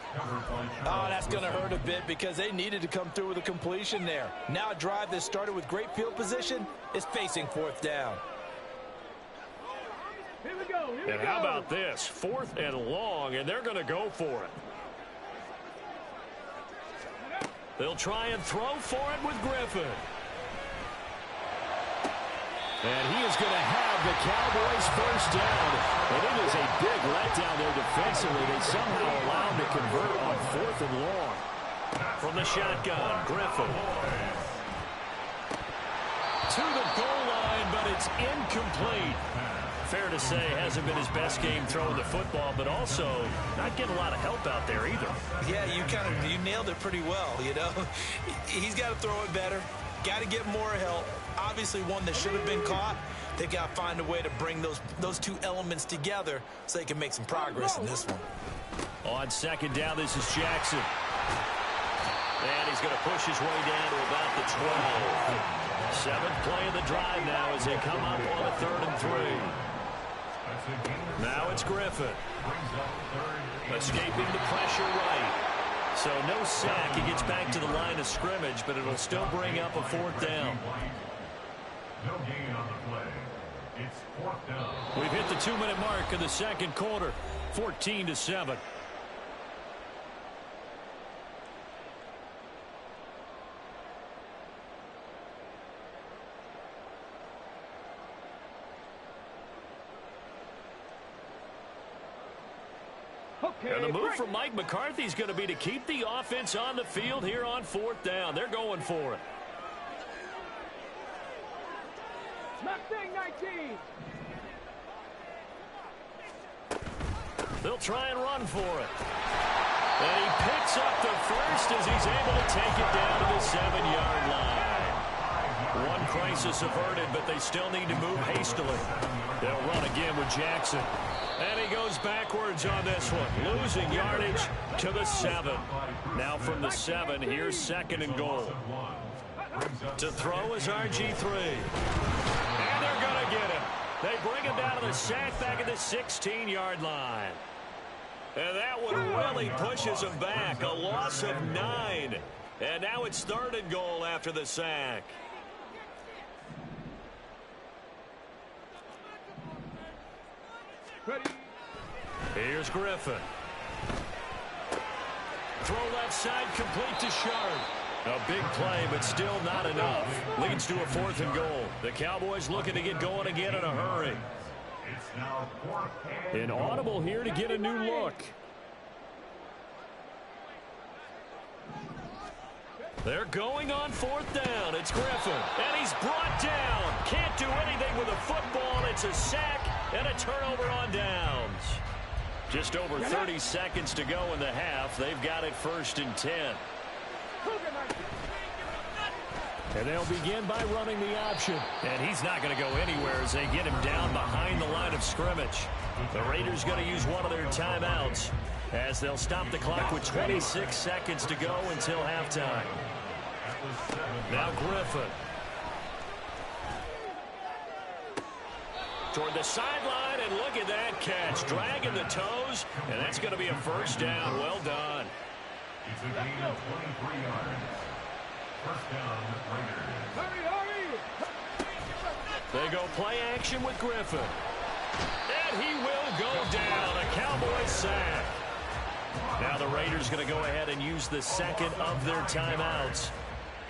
Oh, that's going to hurt a bit because they needed to come through with a completion there. Now a drive that started with great field position is facing fourth down. Here we go. And how about this? Fourth and long, and they're going to go for it. They'll try and throw for it with Griffin. And he is going to have the Cowboys first down. And it is a big letdown there defensively. They somehow allow him to convert on fourth and long. From the shotgun, Griffin. To the goal line, but it's incomplete. Fair to say, hasn't been his best game throwing the football, but also not getting a lot of help out there either. Yeah, you nailed it pretty well, you know. He's got to throw it better. Got to get more help. Obviously one that should have been caught. They've got to find a way to bring those two elements together so they can make some progress in this one. On second down, this is Jackson. And he's going to push his way down to about the 12. Seventh play of the drive now as they come up on a 3rd and 3. Now it's Griffin. Escaping the pressure right. So no sack. He gets back to the line of scrimmage, but it'll still bring up a fourth down. No gain on the play. It's fourth down. We've hit the 2-minute mark of the second quarter. 14-7. And the move from Mike McCarthy is going to be to keep the offense on the field here on fourth down. They're going for it. Mustang 19. They'll try and run for it. And he picks up the first as he's able to take it down to the 7-yard line. One crisis averted, but they still need to move hastily. They'll run again with Jackson. And he goes backwards on this one, losing yardage to the 7. Now from the 7, here's 2nd and goal. To throw is RG3. And they're going to get him. They bring him down to the sack back at the 16-yard line. And that one really pushes him back. A loss of 9. And now it's 3rd and goal after the sack. Ready. Here's Griffin. Throw left side, complete to Sharp. A big play, but still not enough. Leads to a 4th and goal. The Cowboys looking to get going again in a hurry. An audible here to get a new look. They're going on 4th down. It's Griffin. And he's brought down. Can't do anything with a football. It's a sack and a turnover on downs. Just over 30 seconds to go in the half. They've got it 1st and 10. And they'll begin by running the option. And he's not going to go anywhere as they get him down behind the line of scrimmage. The Raiders going to use one of their timeouts as they'll stop the clock with 26 seconds to go until halftime. Now Griffin. Toward the sideline, and look at that catch. Dragging the toes, and that's going to be a first down. Well done. It's a gain of 23 yards. First down, Raiders. Hurry, hurry. They go play action with Griffin. And he will go down. A Cowboys sack. Now the Raiders going to go ahead and use the 2nd of their timeouts.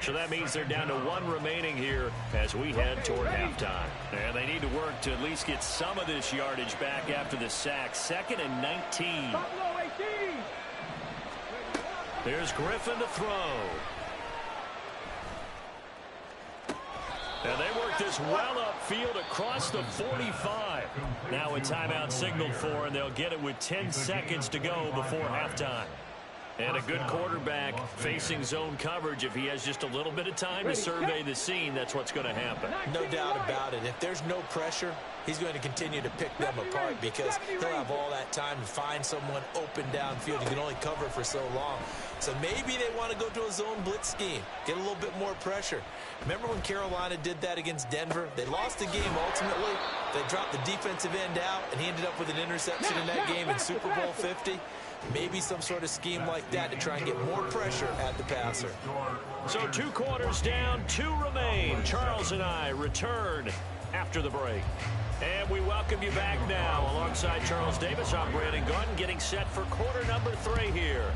So that means they're down to 1 remaining here as we head toward halftime. And they need to work to at least get some of this yardage back after the sack. 2nd and 19. Buffalo 18. Here's Griffin to throw. And they work this well upfield across the 45. Now a timeout signaled for, and they'll get it with 10 seconds to go before halftime. And a good quarterback facing zone coverage. If he has just a little bit of time to survey the scene, that's what's going to happen. No doubt about it. If there's no pressure, he's going to continue to pick them apart because he'll have all that time to find someone open downfield. You can only cover for so long. So maybe they want to go to a zone blitz scheme, get a little bit more pressure. Remember when Carolina did that against Denver? They lost the game ultimately. They dropped the defensive end out, and he ended up with an interception in that game in Super Bowl 50. Maybe some sort of scheme like that to try and get more pressure at the passer. So 2 quarters down, 2 remain. Charles and I return after the break. And we welcome you back now. Alongside Charles Davis, I'm Brandon Gunn, getting set for quarter number 3 here.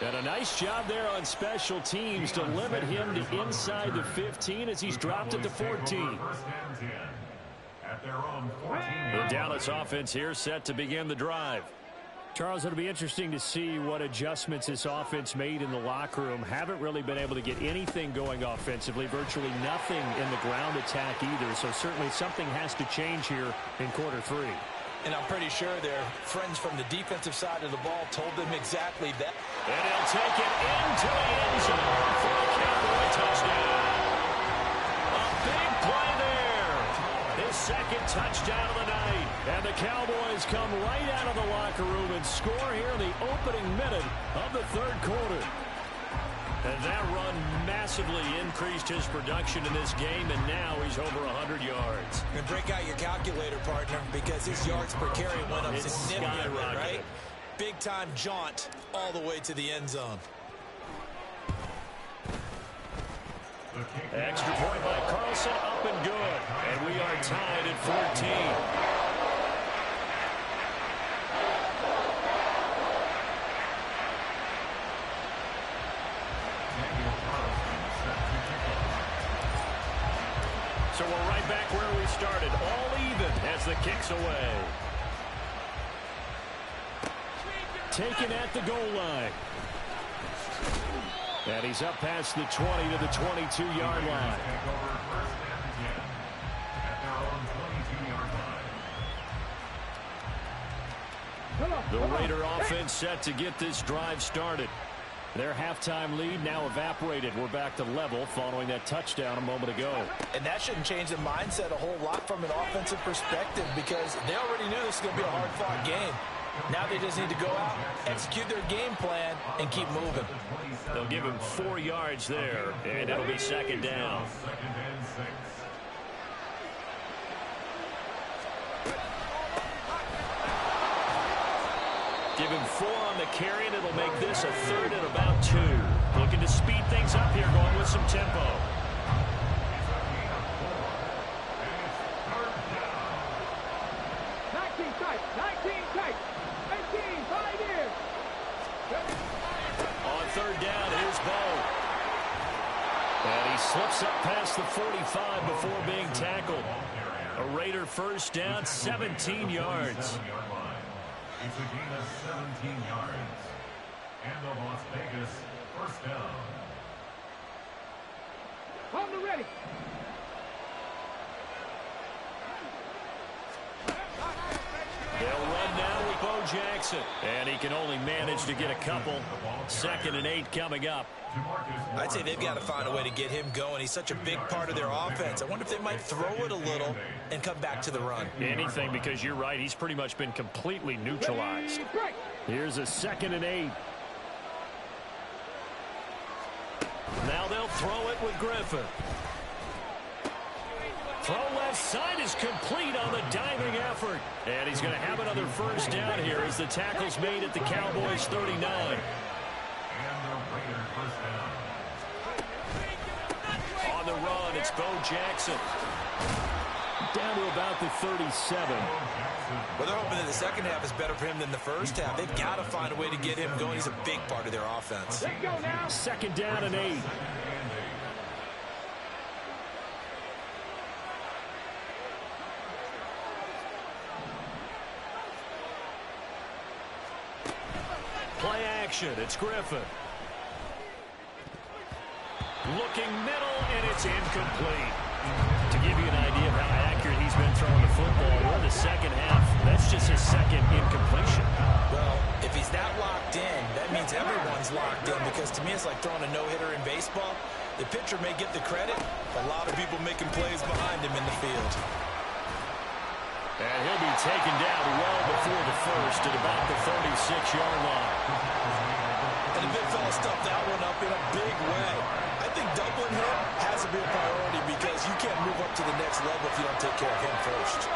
And a nice job there on special teams to limit him to inside the 15 as he's dropped it to 14. The Dallas offense here set to begin the drive. Charles, it'll be interesting to see what adjustments this offense made in the locker room. Haven't really been able to get anything going offensively, virtually nothing in the ground attack either. So certainly something has to change here in quarter 3. And I'm pretty sure their friends from the defensive side of the ball told them exactly that. And he'll take it into the end zone for a Cowboy touchdown. A big play there. His second touchdown of the night. And the Cowboys come right out of the locker room and score here in the opening minute of the 3rd quarter. And that run massively increased his production in this game, and now he's over 100 yards. And break out your calculator, partner, because his yards per carry went up significantly, right? Big-time jaunt all the way to the end zone. Extra point by Carlson, up and good. And we are tied at 14. So we're right back where we started, all even as the kick's away. Taken at the goal line. And he's up past the 20 to the 22-yard line. The Raider offense set to get this drive started. Their halftime lead now evaporated. We're back to level following that touchdown a moment ago. And that shouldn't change the mindset a whole lot from an offensive perspective because they already knew this was going to be a hard-fought game. Now they just need to go out, execute their game plan, and keep moving. They'll give him 4 yards there, and it'll be 2nd down. Give him 4 on the carry, and it'll make this a 3rd and about 2. Looking to speed things up here, going with some tempo. On 3rd down, here's Bo. And he slips up past the 45 before being tackled. A Raider first down, 17 yards. It's a gain of 17 yards. And the Las Vegas first down. On the ready. They'll run now with Bo Jackson. And he can only manage to get a couple. 2nd and 8 coming up. I'd say they've got to find a way to get him going. He's such a big part of their offense. I wonder if they might throw it a little and come back to the run. Anything, because you're right. He's pretty much been completely neutralized. Here's a 2nd and 8. Now they'll throw it with Griffin. Throw left side is complete on the diving effort. And he's going to have another first down here as the tackle's made at the Cowboys 39. On the run, it's Bo Jackson. Down to about the 37. Well, they're hoping that the second half is better for him than the first half. They've got to find a way to get him going. He's a big part of their offense. Let's go now. 2nd down and 8. Play action. It's Griffin. Looking middle, and it's incomplete. To give you an idea of how accurate he's he's been throwing the football. We're in the second half. That's just his second incompletion. Well, if he's that locked in, that means everyone's locked in, because to me it's like throwing a no-hitter in baseball. The pitcher may get the credit, but a lot of people making plays behind him in the field. And he'll be taken down well before the first at about the 36-yard line. And the big fella stuffed that one up in a big way. I think doubling him has to be a priority, because you can't move up to the next level if you don't take care of him first.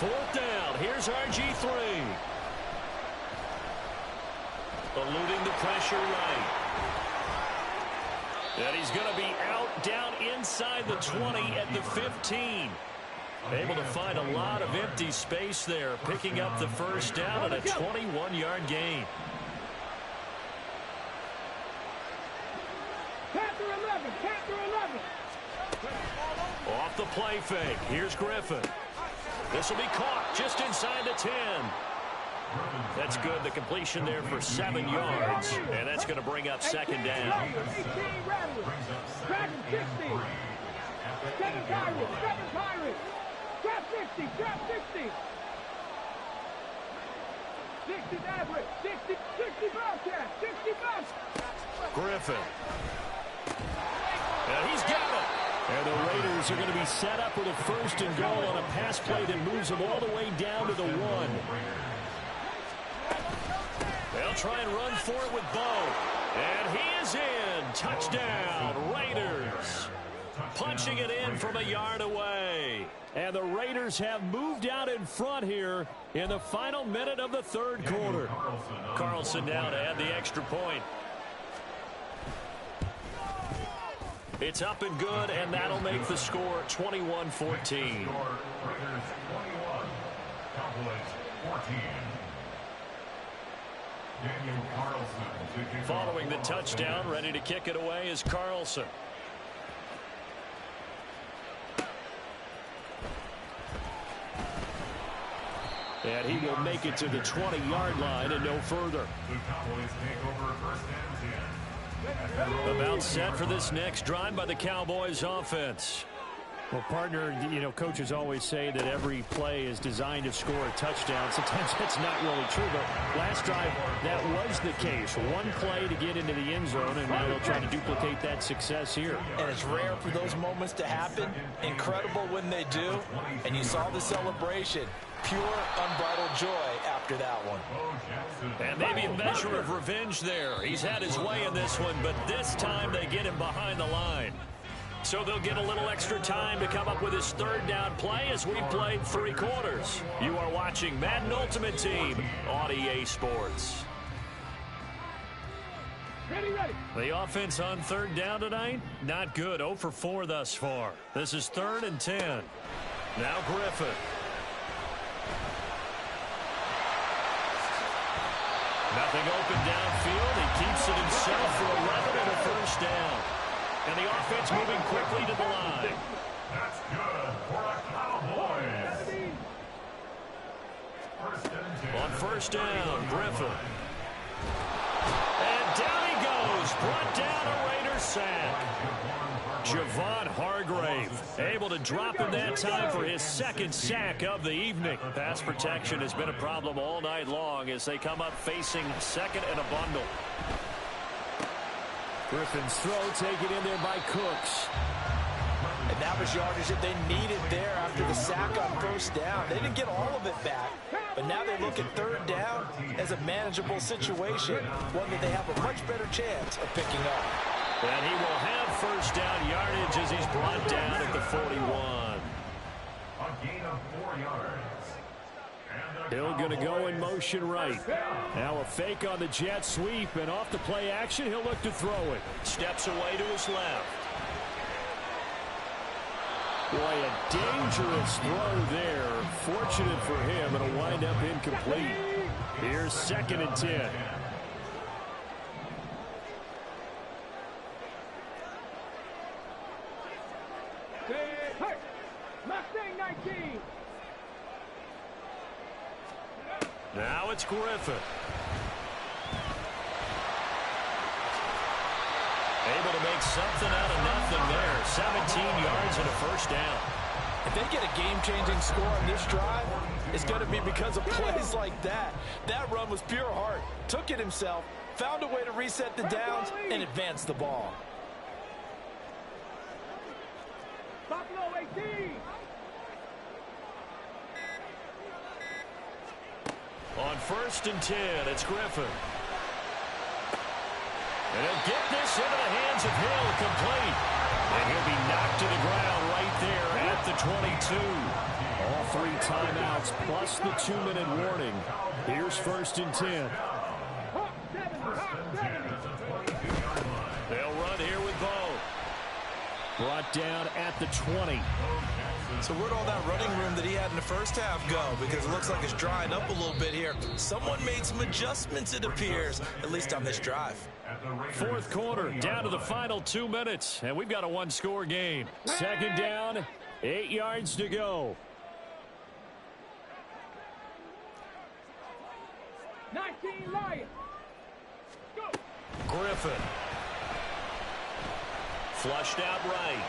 Fourth down. Here's RG3. Eluding the pressure right. And he's going to be out down inside the 20 at the 15. Able to find a lot of empty space there, picking up the first down and a 21-yard gain. Panther 11, Panther 11. Off the play fake. Here's Griffin. This will be caught just inside the 10. That's good. The completion there for 7 yards. And that's going to bring up second down. 18 Rattlers. Dragon 60. 7 Pirates. 7 Pirates. Trap 60. Trap 60. 60 Maverick. 60 Bobcat. 60 Bobcat. Griffin. And he's got it. And the Raiders are going to be set up with a first and goal on a pass play that moves them all the way down to the 1. They'll try and run for it with Bo. And he is in. Touchdown, Raiders. Punching it in from a yard away. And the Raiders have moved out in front here in the final minute of the third quarter. Carlson now to add the extra point. It's up and good, and that'll make the score 21-14. Following the touchdown, ready to kick it away is Carlson. And he will make it to the 20-yard line and no further. The Cowboys take over first and 10. About set for this next drive by the Cowboys offense. Well, partner, you know, coaches always say that every play is designed to score a touchdown. Sometimes that's not really true, but last drive, that was the case. One play to get into the end zone, and now they'll try to duplicate that success here. And it's rare for those moments to happen. Incredible when they do. And you saw the celebration. Pure, unbridled joy after that one. And maybe a measure of revenge there. He's had his way in this one, but this time they get him behind the line. So they'll get a little extra time to come up with his third down play as we played 3 quarters. You are watching Madden Ultimate Team on EA Sports. Ready. The offense on third down tonight, not good. 0 for 4 thus far. This is 3rd and 10. Now Griffin. Nothing open downfield. He keeps it himself for 11 and a first down. And the offense moving quickly to the line. That's good for the Cowboys. First and 10. On first down, Griffin. And down he goes. Brought down a Raider sack. Javon Hargrave able to drop in that time for his 2nd sack of the evening. Pass protection has been a problem all night long as they come up facing 2nd and a bundle. Griffin's throw taken in there by Cooks. And that was yardage that they needed there after the sack on first down. They didn't get all of it back, but now they look at third down as a manageable situation, one that they have a much better chance of picking up. And he will have first down yardage as he's brought down at the 41. A gain of 4 yards. Hill going to go in motion right. Now a fake on the jet sweep, and off the play action, he'll look to throw it. Steps away to his left. Boy, a dangerous throw there. Fortunate for him, it'll wind up incomplete. Here's 2nd and 10. Hey, Mustang 19. Now it's Griffin. Able to make something out of nothing there. 17 yards and a first down. If they get a game-changing score on this drive, it's going to be because of plays like that. That run was pure heart. Took it himself, found a way to reset the downs, and advance the ball. Buffalo 18. On 1st and 10, it's Griffin. And he'll get this into the hands of Hill, complete. And he'll be knocked to the ground right there at the 22. All 3 timeouts plus the 2-minute warning. Here's 1st and 10. They'll run here with Bo. Brought down at the 20. So where'd all that running room that he had in the first half go? Because it looks like it's drying up a little bit here. Someone made some adjustments, it appears, at least on this drive. 4th quarter, down to the final 2 minutes, and we've got a 1-score game. 2nd down, 8 yards to go. 19 Lions. Go. Griffin. Flushed out right.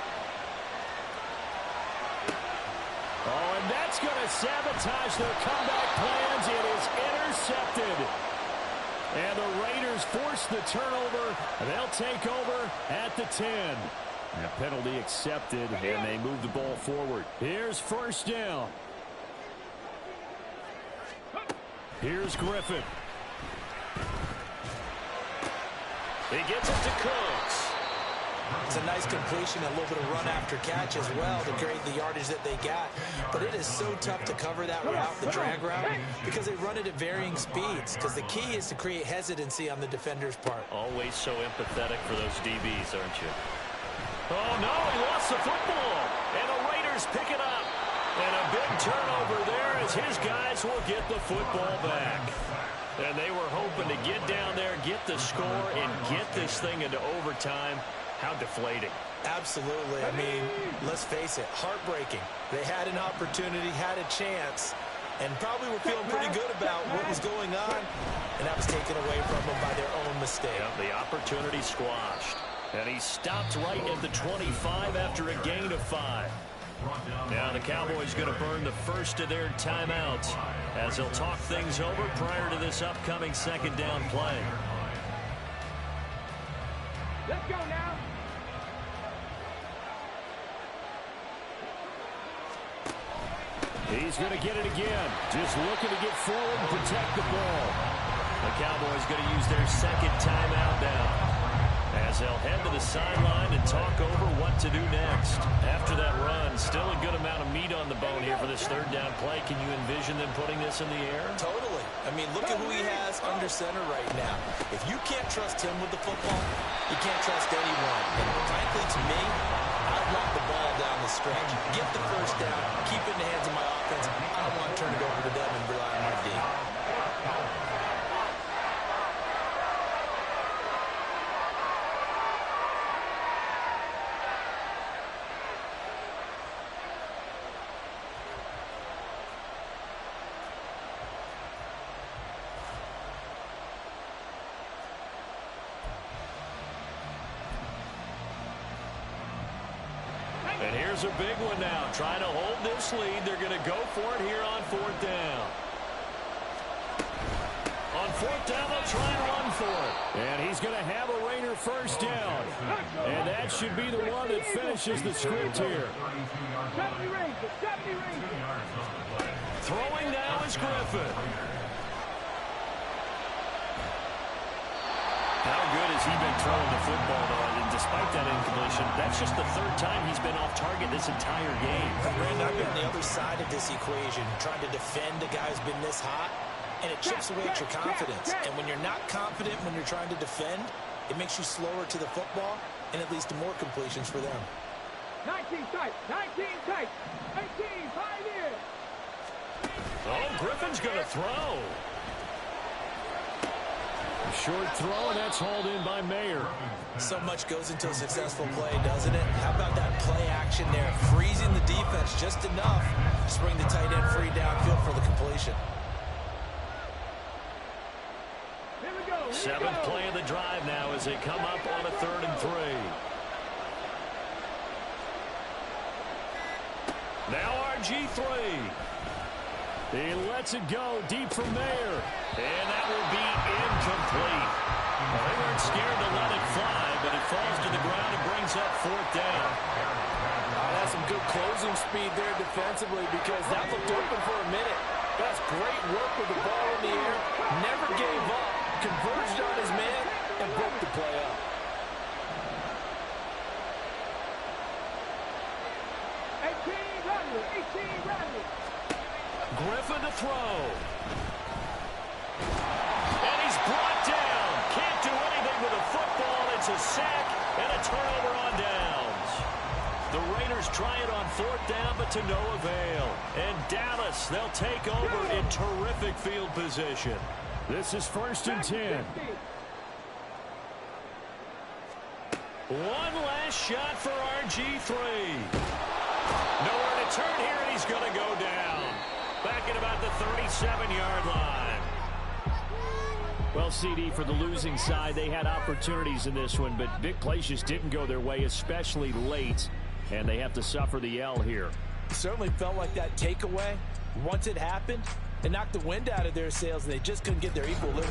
Oh, and that's going to sabotage their comeback plans. It is intercepted. And the Raiders force the turnover. They'll take over at the 10. And a penalty accepted, and they move the ball forward. Here's 1st down. Here's Griffin. He gets it to Cooks. It's a nice completion, a little bit of run after catch as well to create the yardage that they got. But it is so tough to cover that route, the drag route, because they run it at varying speeds. Because the key is to create hesitancy on the defender's part. Always so empathetic for those DBs, aren't you? Oh, no, he lost the football. And the Raiders pick it up. And a big turnover there as his guys will get the football back. And they were hoping to get down there, get the score, and get this thing into overtime. How deflating. Absolutely. I mean, let's face it, heartbreaking. They had an opportunity, had a chance, and probably were feeling pretty good about what was going on, and that was taken away from them by their own mistake. Yeah, the opportunity squashed. And he stopped right at the 25 after a gain of 5. Now the Cowboys going to burn the first of their timeouts as they'll talk things over prior to this upcoming 2nd down play. Let's go now. He's going to get it again. Just looking to get forward and protect the ball. The Cowboys going to use their 2nd timeout now as they'll head to the sideline and talk over what to do next. After that run, still a good amount of meat on the bone here for this 3rd down play. Can you envision them putting this in the air? Totally. I mean, look at who he has under center right now. If you can't trust him with the football, you can't trust anyone. And frankly, to me, I want the ball down the stretch. Get the 1st down, keep it in the hands of my offense. I don't want to turn it over to them and rely on my D. And here's a big one now. Trying to hold this lead. They're going to go for it here on 4th down. On 4th down, they'll try and run for it. And he's going to have a Raider 1st down. And that should be the one that finishes the script here. 70 Rangers, 70 Rangers. Throwing now is Griffin. How good has he been throwing the football, though? And despite that incompletion, that's just the 3rd time he's been off target this entire game. Brandon, I've been on the other side of this equation, trying to defend a guy who's been this hot, and it chips away at your confidence. And when you're not confident when you're trying to defend, it makes you slower to the football, and it leads to more completions for them. 19 tight, 19 tight, 18, 5 years. Oh, Griffin's going to throw. Short throw, and that's hauled in by Mayer. So much goes into a successful play, doesn't it? How about that play action there? Freezing the defense just enough to bring the tight end free downfield for the completion. Here we go. Seventh play of the drive now as they come up on a 3rd and 3. Now RG3. He lets it go deep for Mayer. And that will be incomplete. Well, they weren't scared to let it fly, but it falls to the ground and brings up 4th down. That's some good closing speed there defensively because that looked open for a minute. That's great work with the ball in the air. Never gave up. Converged on his man and broke the play up. Griffin to throw. And he's brought down. Can't do anything with a football. It's a sack and a turnover on downs. The Raiders try it on 4th down, but to no avail. And Dallas, they'll take over in terrific field position. This is 1st and 10. One last shot for RG3. Nowhere to turn here, and he's going to go down. Back at about the 37-yard line. Well, CD, for the losing side, they had opportunities in this one, but big plays just didn't go their way, especially late, and they have to suffer the L here. It certainly felt like that takeaway, once it happened, it knocked the wind out of their sails, and they just couldn't get their equilibrium.